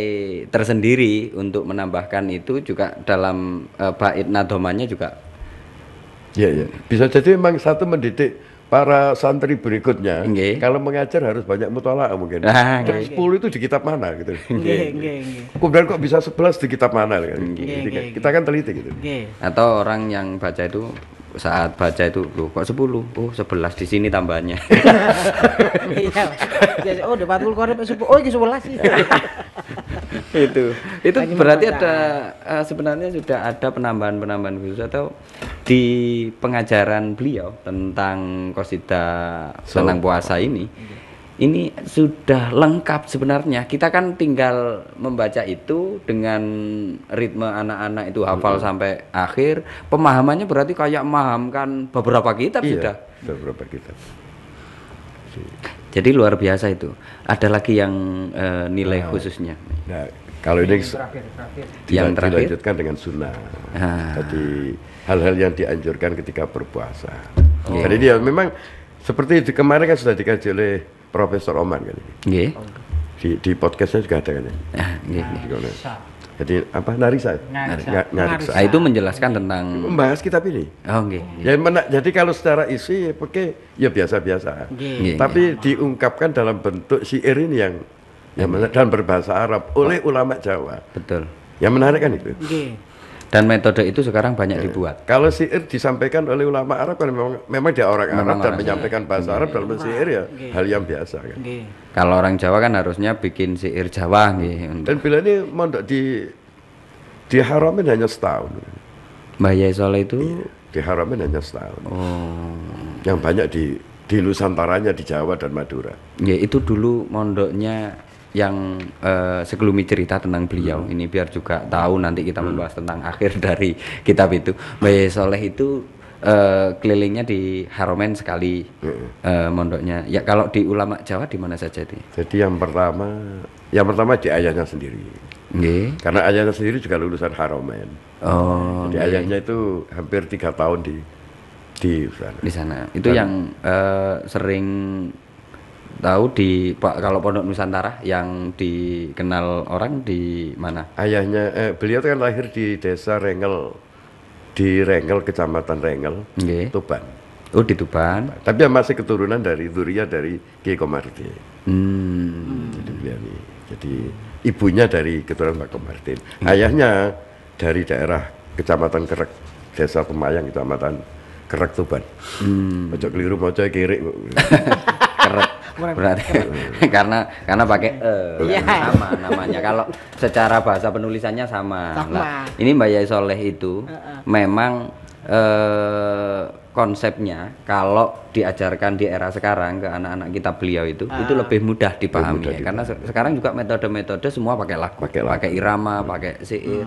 [SPEAKER 2] tersendiri untuk menambahkan itu juga dalam bait nadomanya juga.
[SPEAKER 1] Iya. Bisa jadi memang satu mendidik para santri berikutnya.
[SPEAKER 2] Nggih.
[SPEAKER 1] Kalau mengajar harus banyak mutolaah mungkin.
[SPEAKER 2] Ah,
[SPEAKER 1] Dan
[SPEAKER 2] nggih.
[SPEAKER 1] 10 itu di kitab mana gitu.
[SPEAKER 3] Nggih.
[SPEAKER 1] Kemudian kok bisa 11 di kitab mana kan?
[SPEAKER 3] Nggih, nggih.
[SPEAKER 1] Kita kan teliti gitu.
[SPEAKER 3] Nggih.
[SPEAKER 2] Atau orang yang baca itu saat baca itu loh kok 10, oh 11 di sini tambahnya.
[SPEAKER 3] Iya. Oh, di Fathul Qorib 10. Oh, iki 11 sih.
[SPEAKER 2] itu
[SPEAKER 3] Lagi
[SPEAKER 2] berarti
[SPEAKER 3] membaca.
[SPEAKER 2] ada sebenarnya sudah ada penambahan khusus atau di pengajaran beliau tentang qasidah tentang puasa ini sudah lengkap sebenarnya. Kita kan tinggal membaca itu dengan ritme anak-anak itu hafal sampai akhir. Pemahamannya berarti kayak memahamkan beberapa kitab sudah.
[SPEAKER 1] Sudah beberapa kitab.
[SPEAKER 2] Jadi luar biasa itu. Ada lagi yang nilai khususnya.
[SPEAKER 1] Nah, kalau ini
[SPEAKER 4] Terakhir.
[SPEAKER 2] Yang terakhir?
[SPEAKER 1] dilanjutkan dengan sunnah.
[SPEAKER 2] Ah.
[SPEAKER 1] Jadi hal-hal yang dianjurkan ketika berpuasa. Jadi dia memang seperti kemarin kan sudah dikaji oleh Profesor Oman kan.
[SPEAKER 2] Nggih.
[SPEAKER 1] Di podcastnya juga ada kan.
[SPEAKER 2] Ah, nggih.
[SPEAKER 1] Jadi apa Narisa?
[SPEAKER 4] Narisa.
[SPEAKER 2] Ah, itu menjelaskan tentang
[SPEAKER 1] Membahas kitab ini.
[SPEAKER 2] oh nggih.
[SPEAKER 1] Ya, jadi kalau secara isi oke ya biasa-biasa.
[SPEAKER 2] Nggih.
[SPEAKER 1] Tapi diungkapkan dalam bentuk syair ini yang dan berbahasa Arab oleh ulama Jawa.
[SPEAKER 2] Betul.
[SPEAKER 1] Yang menarik kan itu.
[SPEAKER 3] Nggih.
[SPEAKER 2] Dan metode itu sekarang banyak dibuat.
[SPEAKER 1] Kalau syair disampaikan oleh ulama Arab kan memang dia orang Arab
[SPEAKER 2] Memang
[SPEAKER 1] dan
[SPEAKER 2] orang.
[SPEAKER 1] menyampaikan bahasa Arab dalam syair ya hal yang biasa kan.
[SPEAKER 3] Nggih.
[SPEAKER 2] Kalau orang Jawa kan harusnya bikin syair Jawa nggih.
[SPEAKER 1] Dan bila ini mondok di Haramin hanya setahun.
[SPEAKER 2] Mbah Yai Soleh itu
[SPEAKER 1] Di Haramin hanya setahun.
[SPEAKER 2] oh
[SPEAKER 1] Yang banyak di Nusantaranya di Jawa dan Madura.
[SPEAKER 2] ya itu dulu mondoknya yang sekelumit cerita tentang beliau ini biar juga tahu nanti kita membahas tentang akhir dari kitab itu. Mbah Yai Soleh itu kelilingnya di Haromen sekali mondoknya. Ya kalau di ulama Jawa di mana saja itu?
[SPEAKER 1] Jadi yang pertama di ayahnya sendiri.
[SPEAKER 2] Nggih.
[SPEAKER 1] Karena ayahnya sendiri juga lulusan Haromen.
[SPEAKER 2] Oh,
[SPEAKER 1] Jadi ayahnya itu hampir 3 tahun di sana.
[SPEAKER 2] di sana. Itu yang sering tahu di kalau Pondok Nusantara yang dikenal orang di mana?
[SPEAKER 1] Ayahnya beliau itu kan lahir di desa Rengel, di Rengel, Kecamatan Rengel,
[SPEAKER 2] Nggih.
[SPEAKER 1] Tuban.
[SPEAKER 2] Oh, di Tuban.
[SPEAKER 1] Tapi yang masih keturunan dari Zuriyah dari Kiai Komarudin. Jadi beliau ini. Jadi ibunya dari keturunan Pak Komarudin. Ayahnya dari daerah Kecamatan Kerek, Desa Pemayang, Kecamatan Kerek Tuban. Ojo keliru moco kiri.
[SPEAKER 2] Keret. Berarti karena pakai
[SPEAKER 3] Iya.
[SPEAKER 2] sama namanya. Kalau secara bahasa penulisannya sama.
[SPEAKER 3] Sama.
[SPEAKER 2] Nah, ini Mbah Yai Soleh itu memang konsepnya kalau diajarkan di era sekarang ke anak-anak kita beliau itu lebih mudah dipahami ya. Karena sekarang juga metode-metode semua pakai lagu, pakai irama, pakai syair.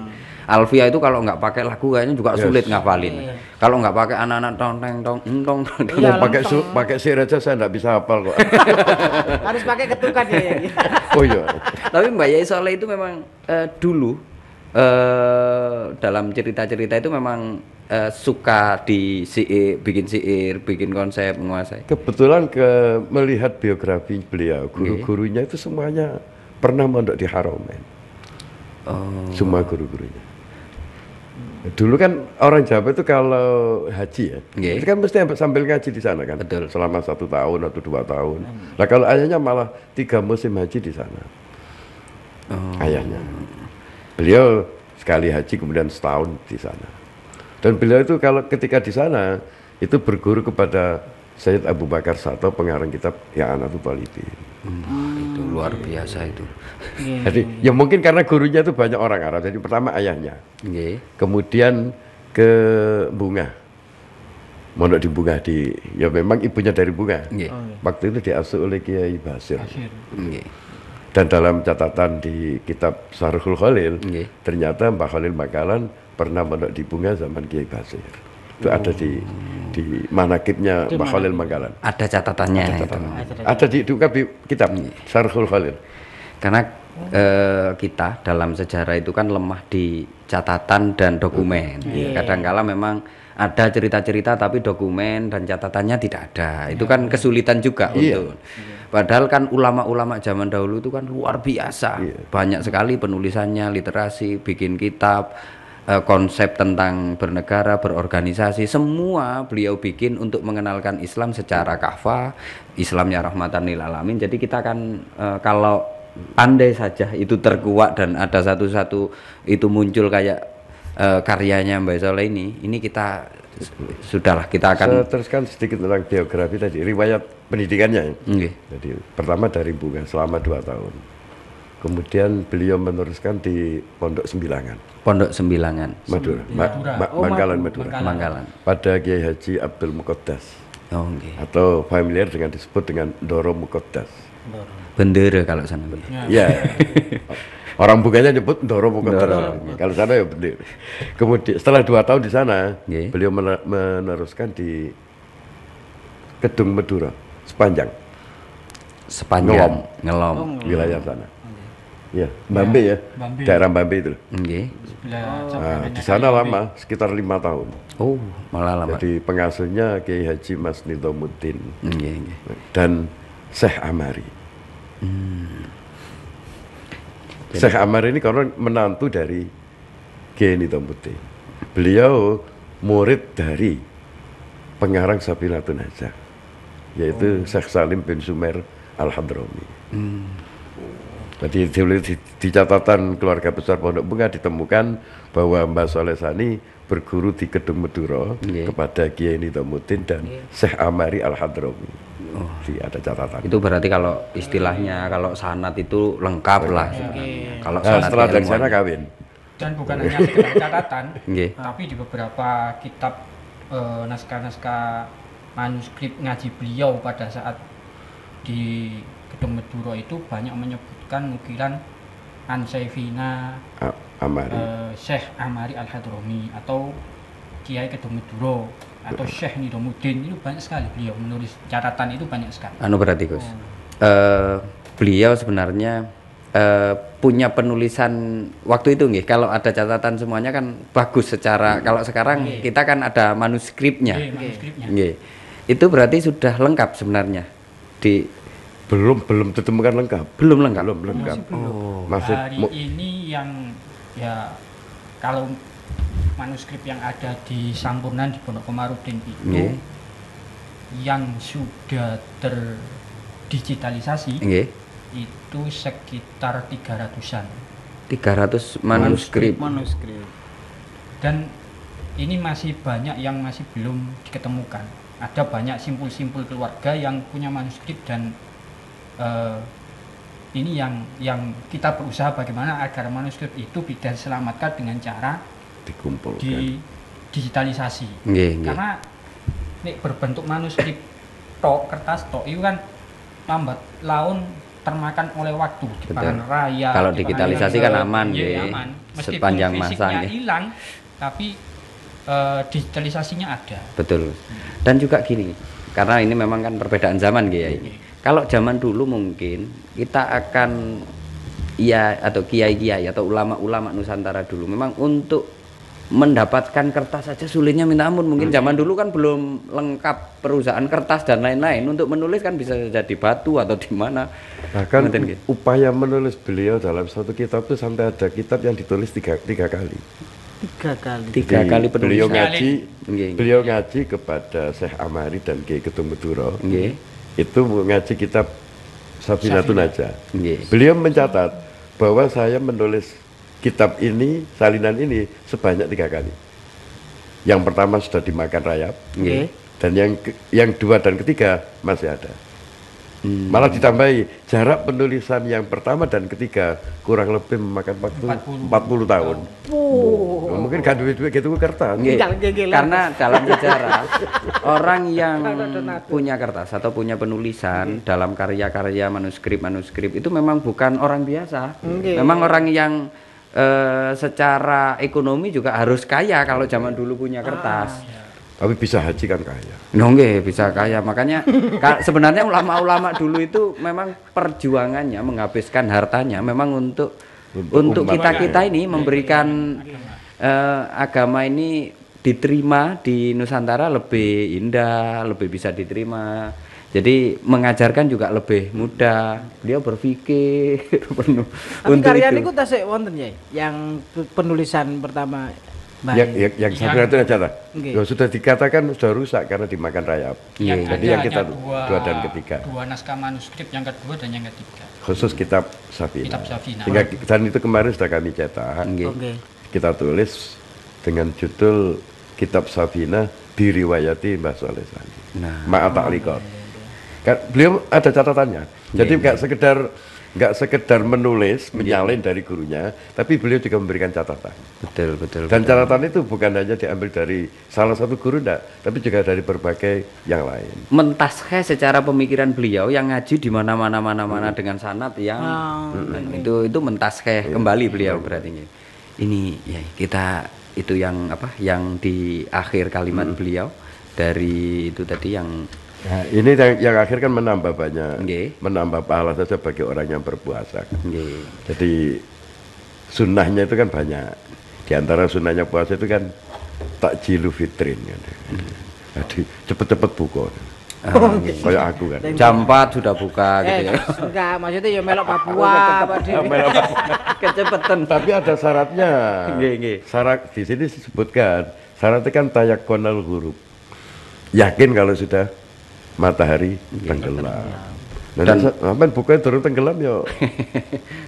[SPEAKER 2] Alfia itu kalau nggak pakai lagu kayaknya juga sulit ngafalin. Kalau nggak pakai anak-anak tong tong tong tong.
[SPEAKER 1] Mau pakai syair aja saya nggak bisa hafal kok.
[SPEAKER 3] Harus pakai ketukan ya.
[SPEAKER 1] Oh iya.
[SPEAKER 2] Tapi Mbah Yai Soleh itu memang dulu dalam cerita-cerita itu memang suka bikin syair, bikin konsep, menguasai.
[SPEAKER 1] Kebetulan melihat biografi beliau, guru-gurunya itu semuanya pernah mondok di Haromen.
[SPEAKER 2] Oh.
[SPEAKER 1] Semua guru-gurunya. Dulu kan orang Jawa itu kalau haji ya,
[SPEAKER 2] Nggih.
[SPEAKER 1] itu kan mesti sambil ngaji di sana kan,
[SPEAKER 2] Betul.
[SPEAKER 1] selama 1 tahun atau 2 tahun. Nah kalau ayahnya malah 3 musim haji di sana. Ayahnya, beliau sekali haji kemudian setahun di sana. Dan beliau itu kalau ketika di sana itu berguru kepada Sayyid Abu Bakar Sato, pengarang kitab Yang Anatul Talibin.
[SPEAKER 2] Itu luar biasa itu.
[SPEAKER 1] Jadi ya mungkin karena gurunya itu banyak orang Arab. Jadi pertama ayahnya,
[SPEAKER 2] Nggih.
[SPEAKER 1] kemudian ke Bunga, mondok di Bunga ya memang ibunya dari Bunga.
[SPEAKER 2] Nggih.
[SPEAKER 1] Waktu itu diasuh oleh Kiai Basir.
[SPEAKER 2] Nggih.
[SPEAKER 1] Dan dalam catatan di kitab Sarhul Khalil,
[SPEAKER 2] Nggih.
[SPEAKER 1] ternyata Mbah Khalil Makalan pernah mondok di Bunga zaman Kiai Basir. Itu ada di manakibnya Mbah Khalil Makalan.
[SPEAKER 2] Ada catatannya.
[SPEAKER 1] Ada di kitab Sarhul Khalil.
[SPEAKER 2] Karena kita dalam sejarah itu kan lemah di catatan dan dokumen. Kadangkala memang ada cerita-cerita tapi dokumen dan catatannya tidak ada. Itu kan kesulitan juga untuk. Padahal kan ulama-ulama zaman dahulu itu kan luar biasa. Banyak sekali penulisannya, literasi, bikin kitab, konsep tentang bernegara, berorganisasi, semua beliau bikin untuk mengenalkan Islam secara kafah, Islamnya rahmatan lil alamin. Jadi kita kan kalau andai saja itu terkuak dan ada satu-satu itu muncul kayak karyanya Mbak Soleh ini kita sudahlah, kita akan
[SPEAKER 1] teruskan sedikit tentang biografi tadi, riwayat pendidikannya. Jadi pertama dari Bunga selama 2 tahun. Kemudian beliau meneruskan di Pondok Sembilangan.
[SPEAKER 2] Madura.
[SPEAKER 1] Bangkalan Madura. Pada Kiai Haji Abdul Muqaddas. Atau familiar dengan disebut dengan Ndoro Muqaddas.
[SPEAKER 2] Bendera kalau sana.
[SPEAKER 1] Ya. Orang Bunganya nyebut Ndoro Muqaddas. Kalau sana ya bendera. Kemudian setelah 2 tahun di sana, beliau meneruskan di Kedung Medura, Sepanjang.
[SPEAKER 2] Ngelom.
[SPEAKER 1] Wilayah sana. Ya, Mbambe ya. Daerah Mbambe itu. Nah, di sana lama, sekitar 5 tahun.
[SPEAKER 2] Oh, malah lama.
[SPEAKER 1] Jadi pengasuhnya Kiai Haji Mas Nizamuddin dan Syekh Amari. Syekh Amari ini karena menantu dari Kiai Nizamuddin. Beliau murid dari pengarang Safinatun Najah, yaitu Syekh Salim bin Sumer Al-Hadrami. Jadi di catatan keluarga besar Pondok Bunga ditemukan bahwa Mbah Soleh Sani berguru di Kedung Meduro kepada Kiai Nizamuddin dan Syekh Amari Al-Hadrami. Ada catatan.
[SPEAKER 2] Itu berarti kalau istilahnya kalau sanad itu lengkap lah. Kalau
[SPEAKER 1] setelah dari sana kawin.
[SPEAKER 4] Dan bukan hanya sekedar catatan, tapi di beberapa kitab naskah-naskah manuskrip ngaji beliau pada saat di Kedung Meduro itu banyak menyebutkan nukilan Ansaifina Syekh Amari Al-Hadrami atau Kiai Kedung Meduro atau Syekh Nizamuddin. Itu banyak sekali beliau menulis catatan, itu banyak sekali.
[SPEAKER 2] Berarti Gus, beliau sebenarnya punya penulisan waktu itu nggih. Kalau ada catatan semuanya kan bagus secara, kalau sekarang kita kan ada manuskripnya. Itu berarti sudah lengkap sebenarnya
[SPEAKER 1] belum ditemukan lengkap.
[SPEAKER 2] Belum lengkap.
[SPEAKER 1] Masih
[SPEAKER 4] hari ini yang ya kalau manuskrip yang ada di Sampurnan di Pondok Komarudin itu yang sudah terdigitalisasi itu sekitar 300-an.
[SPEAKER 2] 300 manuskrip.
[SPEAKER 4] Dan ini masih banyak yang masih belum diketemukan. Ada banyak simpul-simpul keluarga yang punya manuskrip dan ini yang kita berusaha bagaimana agar manuskrip itu bisa diselamatkan dengan cara
[SPEAKER 1] dikumpulkan,
[SPEAKER 4] digitalisasi. Karena ini berbentuk manuskrip kertas itu kan lambat laun termakan oleh waktu di paran raya.
[SPEAKER 2] Kalau digitalisasi kan aman,
[SPEAKER 4] aman. Meskipun
[SPEAKER 2] sepanjang
[SPEAKER 4] fisiknya hilang, tapi digitalisasinya ada.
[SPEAKER 2] Betul. Dan juga gini, karena ini memang kan perbedaan zaman ini. Kalau zaman dulu mungkin kita akan atau kiai-kiai atau ulama-ulama Nusantara dulu memang untuk mendapatkan kertas saja sulitnya minta ampun. Mungkin zaman dulu kan belum lengkap perusahaan kertas dan lain-lain. Untuk menulis kan bisa jadi batu atau di mana.
[SPEAKER 1] Bahkan upaya menulis beliau dalam satu kitab itu sampai ada kitab yang ditulis tiga kali.
[SPEAKER 2] Tiga kali penulisan.
[SPEAKER 1] Beliau ngaji kepada Syekh Amari dan Kiai Kedung Meduro. Itu ngaji kitab Safinatun Najah. Beliau mencatat bahwa saya menulis kitab ini, salinan ini sebanyak 3 kali. Yang pertama sudah dimakan rayap, dan yang 2 dan ketiga masih ada. Malah ditambahi jarak penulisan yang pertama dan ketiga kurang lebih memakan waktu 40 tahun. Mungkin kan duit-duit gitu kertas.
[SPEAKER 2] Karena dalam sejarah orang yang punya kertas atau punya penulisan dalam karya-karya manuskrip itu memang bukan orang biasa. Memang orang yang secara ekonomi juga harus kaya kalau zaman dulu punya kertas.
[SPEAKER 1] Tapi bisa haji kan kaya.
[SPEAKER 2] Nggih, bisa kaya. Makanya sebenarnya ulama-ulama dulu itu memang perjuangannya menghabiskan hartanya memang untuk kita ini memberikan agama ini diterima di Nusantara lebih indah, lebih bisa diterima. Jadi mengajarkan juga lebih mudah. Beliau berpikir penuh.
[SPEAKER 3] Tapi karya niku tasik wonten ya, yang penulisan pertama.
[SPEAKER 1] Yang satu itu aja lah. Ya, sudah dikatakan sudah rusak karena dimakan rayap. Jadi yang kita dua dan ketiga.
[SPEAKER 4] Dua naskah manuskrip, yang kedua dan yang ketiga.
[SPEAKER 1] Khusus kitab Safina.
[SPEAKER 4] Sehingga,
[SPEAKER 1] dan itu kemarin sudah kami cetak. Kita tulis dengan judul Kitab Safina diriwayati Mbah Soleh Sani. Ma'at ta'liqat. Beliau ada catatannya. Jadi nggak sekedar menulis, menyalin dari gurunya, tapi beliau juga memberikan catatan.
[SPEAKER 2] Betul.
[SPEAKER 1] Dan catatan itu bukan hanya diambil dari salah satu guru, tapi juga dari berbagai yang lain.
[SPEAKER 2] Mentaskeh secara pemikiran beliau yang ngaji di mana-mana dengan sanad yang itu mentaskeh kembali beliau berarti. Ini ya kita itu yang apa? Yang di akhir kalimat beliau dari itu tadi yang
[SPEAKER 1] nah, ini yang akhir kan menambah banyak, menambah pahala saja bagi orang yang berpuasa. Jadi sunnahnya itu kan banyak. Di antara sunnahnya puasa itu kan takjilu fitrin kan. Jadi cepet-cepet buka. Kayak aku kan.
[SPEAKER 2] Jam 4 sudah buka gitu ya.
[SPEAKER 3] Enggak, maksudnya ya melok Papua, Pak Dewi.
[SPEAKER 2] Kecepetan.
[SPEAKER 1] Tapi ada syaratnya. Syarat di sini disebutkan. Syaratnya kan tayakonal huruf. Yakin kalau sudah matahari tenggelam. Dan sampai bukannya turun tenggelam ya.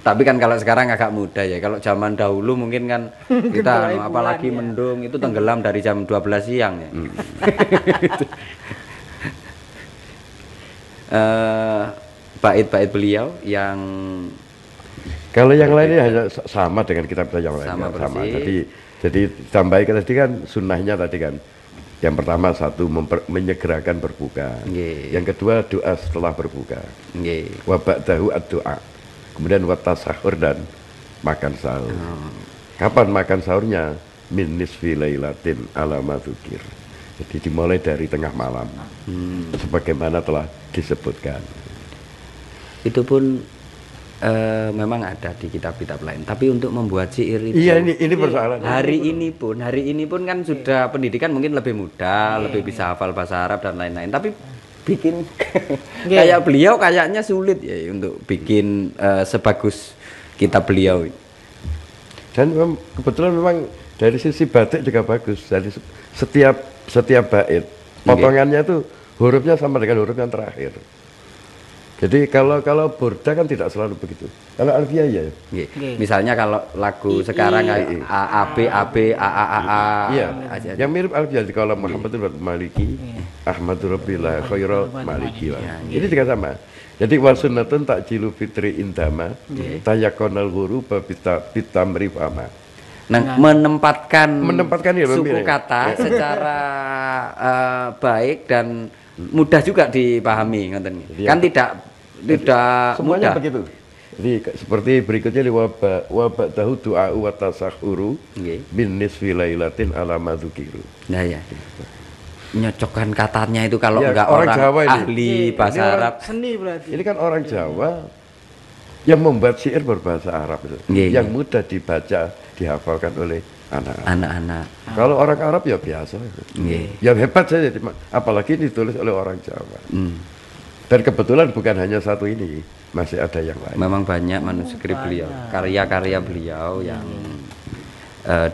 [SPEAKER 2] Tapi kan kalau sekarang agak mudah ya. Kalau zaman dahulu mungkin kan kita apalagi mendung itu tenggelam dari jam 12 siang ya. Bait-bait beliau yang
[SPEAKER 1] kalau yang lainnya hanya sama dengan kitab yang lain. Sama. Jadi tambahkan tadi kan sunnahnya tadi kan. Yang pertama satu menyegerakan berbuka. Yang kedua doa setelah berbuka. Wa ba'dahu ad-doa. Kemudian wa tasahur dan makan sahur. Kapan makan sahurnya? Min nisfi lailatin ala ma dzukir. Jadi dimulai dari tengah malam. Sebagaimana telah disebutkan.
[SPEAKER 2] Itu pun memang ada di kitab-kitab lain, tapi untuk membuat syair itu
[SPEAKER 1] ini persoalan.
[SPEAKER 2] Hari ini pun kan sudah pendidikan mungkin lebih mudah, lebih bisa hafal bahasa Arab dan lain-lain, tapi bikin kayak beliau kayaknya sulit ya untuk bikin sebagus kitab beliau.
[SPEAKER 1] Dan kebetulan memang dari sisi batik juga bagus. Dari setiap bait potongannya tuh hurufnya sama dengan huruf yang terakhir. Jadi kalau burda kan tidak selalu begitu. Kalau alfiah ya.
[SPEAKER 2] Misalnya kalau lagu sekarang A B A.
[SPEAKER 1] Iya. Yang mirip alfiah kalau Muhammadur Maliki, Ahmadur Rabbillah Khairul Maliki. Ini juga sama. Jadi wasunnatun takjilu fitri indama, tayakonal huruf bitamri fama.
[SPEAKER 2] Nah, menempatkan ya, suku kata secara baik dan mudah juga dipahami, kan tidak
[SPEAKER 1] semuanya
[SPEAKER 2] mudah.
[SPEAKER 1] Begitu. Jadi seperti berikutnya di wabak tahu doa wa tasahuru bin nisfi lailatin ala madzukiru.
[SPEAKER 2] Nah ya. Nyocokkan katanya itu kalau enggak orang Jawa ini, ahli bahasa Arab.
[SPEAKER 3] Seni berarti.
[SPEAKER 1] Ini kan orang Jawa yang membuat syair berbahasa Arab itu. Yang mudah dibaca, dihafalkan oleh anak-anak. Kalau orang Arab ya biasa. Yang hebat saja, apalagi ditulis oleh orang Jawa. Dan kebetulan bukan hanya satu ini, masih ada yang lain.
[SPEAKER 2] Memang banyak manuskrip beliau, karya-karya beliau yang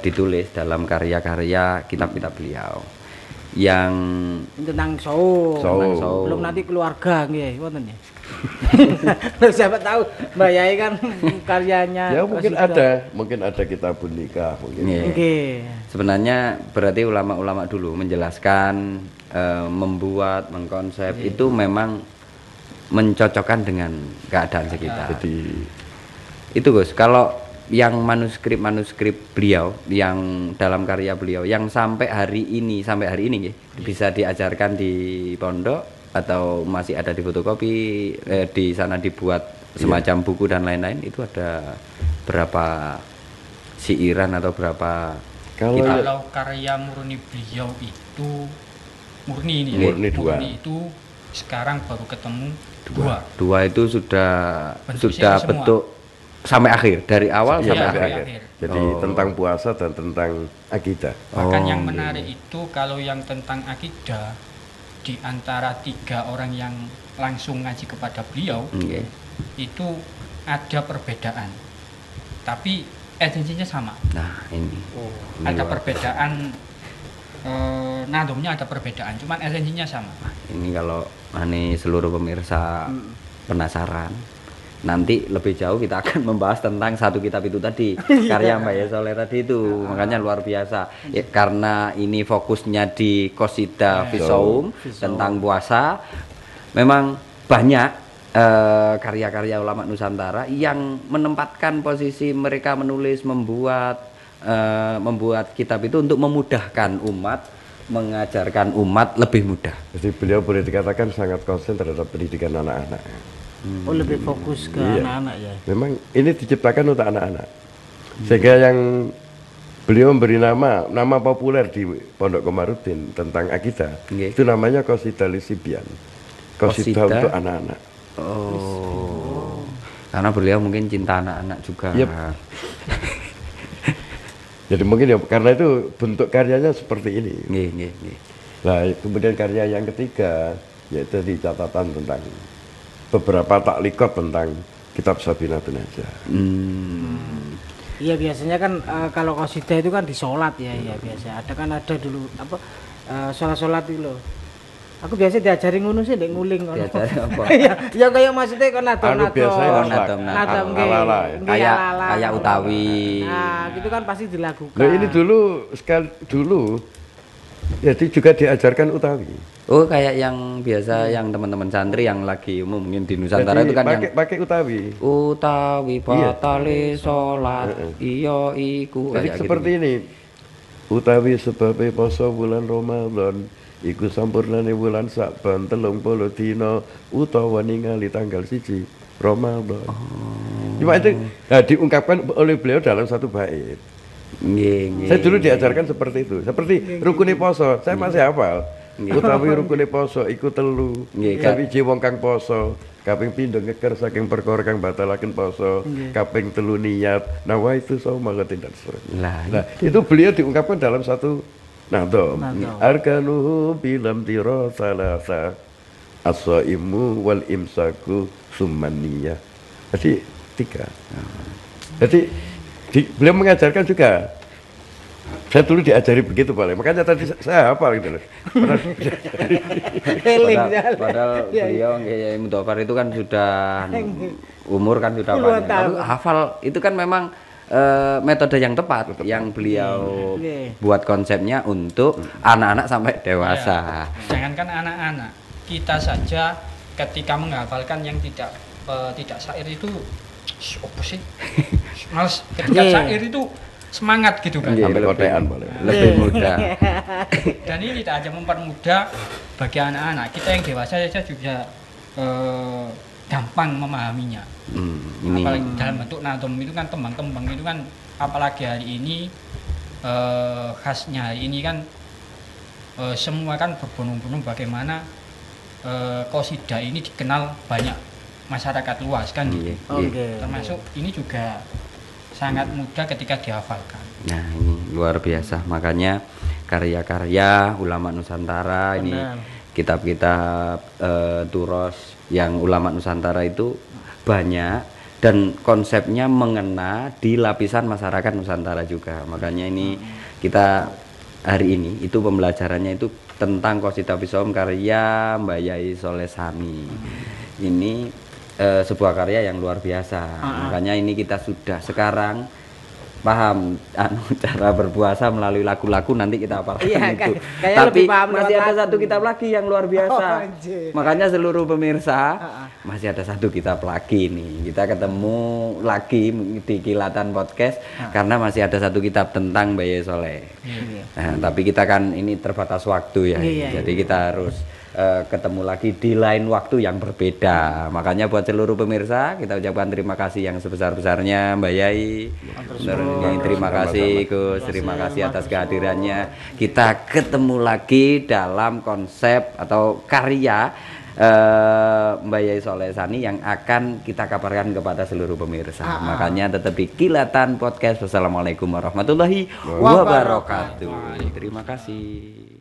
[SPEAKER 2] ditulis dalam karya-karya kitab-kitab beliau. Yang
[SPEAKER 3] tentang Saul. Belum nanti keluarga nggih, wonten ya. Siapa tahu Mbak Yai kan karyanya.
[SPEAKER 1] Ya mungkin ada kitab nikah mungkin.
[SPEAKER 2] Sebenarnya berarti ulama-ulama dulu menjelaskan, membuat, mengkonsep itu memang mencocokkan dengan keadaan sekitar.
[SPEAKER 1] Jadi
[SPEAKER 2] itu Gus, kalau yang manuskrip beliau, yang dalam karya beliau yang sampai hari ini bisa diajarkan di pondok atau masih ada di fotokopi, di sana dibuat semacam buku dan lain-lain, itu ada berapa siiran atau berapa
[SPEAKER 4] Kalau karya murni beliau itu murni ini
[SPEAKER 1] Murni dua.
[SPEAKER 4] murni itu sekarang baru ketemu
[SPEAKER 2] Dua itu sudah
[SPEAKER 4] Bentuknya semua.
[SPEAKER 2] bentuk sampai akhir, dari awal
[SPEAKER 1] Iya,
[SPEAKER 2] sampai
[SPEAKER 1] sampai
[SPEAKER 2] akhir.
[SPEAKER 1] akhir. Jadi tentang puasa dan tentang akidah.
[SPEAKER 4] Bahkan yang menarik itu kalau yang tentang akidah, di antara 3 orang yang langsung ngaji kepada beliau
[SPEAKER 2] Oke.
[SPEAKER 4] itu ada perbedaan, tapi esensinya sama.
[SPEAKER 2] Nah, ini. Ini
[SPEAKER 4] Ada
[SPEAKER 2] luar-
[SPEAKER 4] perbedaan, nadomnya ada perbedaan, cuman esensinya sama.
[SPEAKER 2] Ini kalau seluruh pemirsa penasaran, nanti lebih jauh kita akan membahas tentang satu kitab itu tadi, karya Mbak Soleh tadi itu. Makanya luar biasa. Ya, karena ini fokusnya di Qasidah fi Shaum tentang puasa. Memang banyak karya-karya ulama Nusantara yang menempatkan posisi mereka menulis, membuat kitab itu untuk memudahkan umat, mengajarkan umat lebih mudah.
[SPEAKER 1] Jadi beliau boleh dikatakan sangat konsen terhadap pendidikan anak-anak.
[SPEAKER 3] Oh, lebih fokus ke
[SPEAKER 1] Iya.
[SPEAKER 3] anak-anak ya.
[SPEAKER 1] Memang ini diciptakan untuk anak-anak. Sehingga yang beliau memberi nama populer di Pondok Komarudin tentang akidah,
[SPEAKER 2] Nggih.
[SPEAKER 1] itu namanya Qasidah Lisibyan. Qasidah
[SPEAKER 2] Qasidah.
[SPEAKER 1] untuk anak-anak.
[SPEAKER 2] Oh. Karena beliau mungkin cinta anak-anak juga.
[SPEAKER 1] Yep. Jadi mungkin ya karena itu bentuk karyanya seperti ini.
[SPEAKER 2] Nggih, nggih, nggih.
[SPEAKER 1] Nah, kemudian karya yang ketiga yaitu di catatan tentang beberapa taklikot tentang kitab Sabinatun Najah.
[SPEAKER 3] Iya, biasanya kan kalau qasidah itu kan di sholat ya, ya biasa. Ada dulu apa sholat itu loh. Aku biasa diajari ngono sih, ndek nguling ngono.
[SPEAKER 2] Diajari apa?
[SPEAKER 3] Iya, ya kayak maksudnya kan
[SPEAKER 1] Anu biasanya
[SPEAKER 2] Oh,
[SPEAKER 1] naslak.
[SPEAKER 2] nadam,
[SPEAKER 1] Ala-ala ya.
[SPEAKER 2] Kayak utawi.
[SPEAKER 3] Nah, gitu kan pasti dilakukan.
[SPEAKER 1] Nah, ini dulu jadi juga diajarkan utawi.
[SPEAKER 2] Oh, kayak yang biasa yang teman-teman santri yang lagi umum mungkin di Nusantara
[SPEAKER 1] Jadi
[SPEAKER 2] itu kan
[SPEAKER 1] pakai utawi.
[SPEAKER 2] utawi batale salat iya iku
[SPEAKER 1] Jadi
[SPEAKER 2] kayak
[SPEAKER 1] seperti
[SPEAKER 2] gitu.
[SPEAKER 1] ini. Utawi sebabnya poso bulan Ramadan iku sampurnane bulan Saban 30 dina utawa ningali tanggal 1 Ramadan. Cuma itu diungkapkan oleh beliau dalam satu bait.
[SPEAKER 2] Nggih, nggih.
[SPEAKER 1] Saya dulu diajarkan seperti itu. Seperti rukune poso, saya masih hafal. Utawi rukune poso iku 3.
[SPEAKER 2] Nggih,
[SPEAKER 1] Sawiji wong kang poso, kaping pindho ngeker saking perkara kang batalaken poso, kaping 3 niat nawaitu shauma dan seterusnya. Nah, itu beliau diungkapkan dalam satu nadom. Arkanuhu bilam tiro salasa as-shaimu wal imsaku summaniyah. Jadi 3. Jadi beliau mengajarkan juga. Saya dulu diajari begitu Pak. Makanya tadi saya hafal gitu loh.
[SPEAKER 2] Padahal beliau Kiai Mudofar itu kan sudah umur kan sudah
[SPEAKER 3] Puluhan
[SPEAKER 2] banyak.
[SPEAKER 3] tahun.
[SPEAKER 2] Tapi hafal itu kan memang metode yang tepat yang beliau buat konsepnya untuk anak-anak sampai dewasa.
[SPEAKER 4] Jangankan anak-anak, kita saja ketika menghafalkan yang tidak syair itu apa sih? Males ketika syair itu semangat gitu kan.
[SPEAKER 2] Nggih,
[SPEAKER 1] Sampai
[SPEAKER 2] lebih-
[SPEAKER 1] kotean boleh.
[SPEAKER 2] Lebih mudah.
[SPEAKER 4] Dan ini tidak hanya mempermudah bagi anak-anak, kita yang dewasa saja juga gampang memahaminya.
[SPEAKER 2] Ini
[SPEAKER 4] Apalagi dalam bentuk nadom itu kan tembang-tembang itu kan, apalagi hari ini khasnya hari ini kan semua kan berbondong-bondong bagaimana qasidah ini dikenal banyak masyarakat luas kan gitu.
[SPEAKER 2] Iya,
[SPEAKER 3] Oke.
[SPEAKER 4] Termasuk ini juga sangat mudah ketika dihafalkan.
[SPEAKER 2] Nah, ini luar biasa. Makanya karya-karya ulama Nusantara ini kitab-kitab turos yang ulama Nusantara itu banyak dan konsepnya mengena di lapisan masyarakat Nusantara juga. Makanya ini kita hari ini itu pembelajarannya itu tentang Qasidah fi Shaum karya Mbak Yai Soleh Sani. Ini sebuah karya yang luar biasa. Makanya ini kita sudah sekarang paham cara berpuasa melalui lagu-lagu, nanti kita apalkan
[SPEAKER 3] Iya,
[SPEAKER 2] itu.
[SPEAKER 3] kayak
[SPEAKER 2] Tapi
[SPEAKER 3] lebih paham
[SPEAKER 2] masih
[SPEAKER 3] lewat
[SPEAKER 2] ada
[SPEAKER 3] lagu.
[SPEAKER 2] satu kitab lagi yang luar biasa.
[SPEAKER 3] Oh, anjir.
[SPEAKER 2] Makanya seluruh pemirsa masih ada satu kitab lagi nih. Kita ketemu lagi di Kilatan Podcast karena masih ada satu kitab tentang Mbak Yai Soleh. Nah, tapi kita kan ini terbatas waktu ya.
[SPEAKER 3] Iya,
[SPEAKER 2] Jadi kita harus ketemu lagi di lain waktu yang berbeda. Makanya buat seluruh pemirsa kita ucapkan terima kasih yang sebesar-besarnya Mbak Yai. Terima kasih Gus, terima kasih atas kehadirannya. Kita ketemu lagi dalam konsep atau karya Mbak Yai Solesani yang akan kita kabarkan kepada seluruh pemirsa. Makanya tetap di Kilatan Podcast. Wassalamualaikum warahmatullahi wabarakatuh. Terima kasih.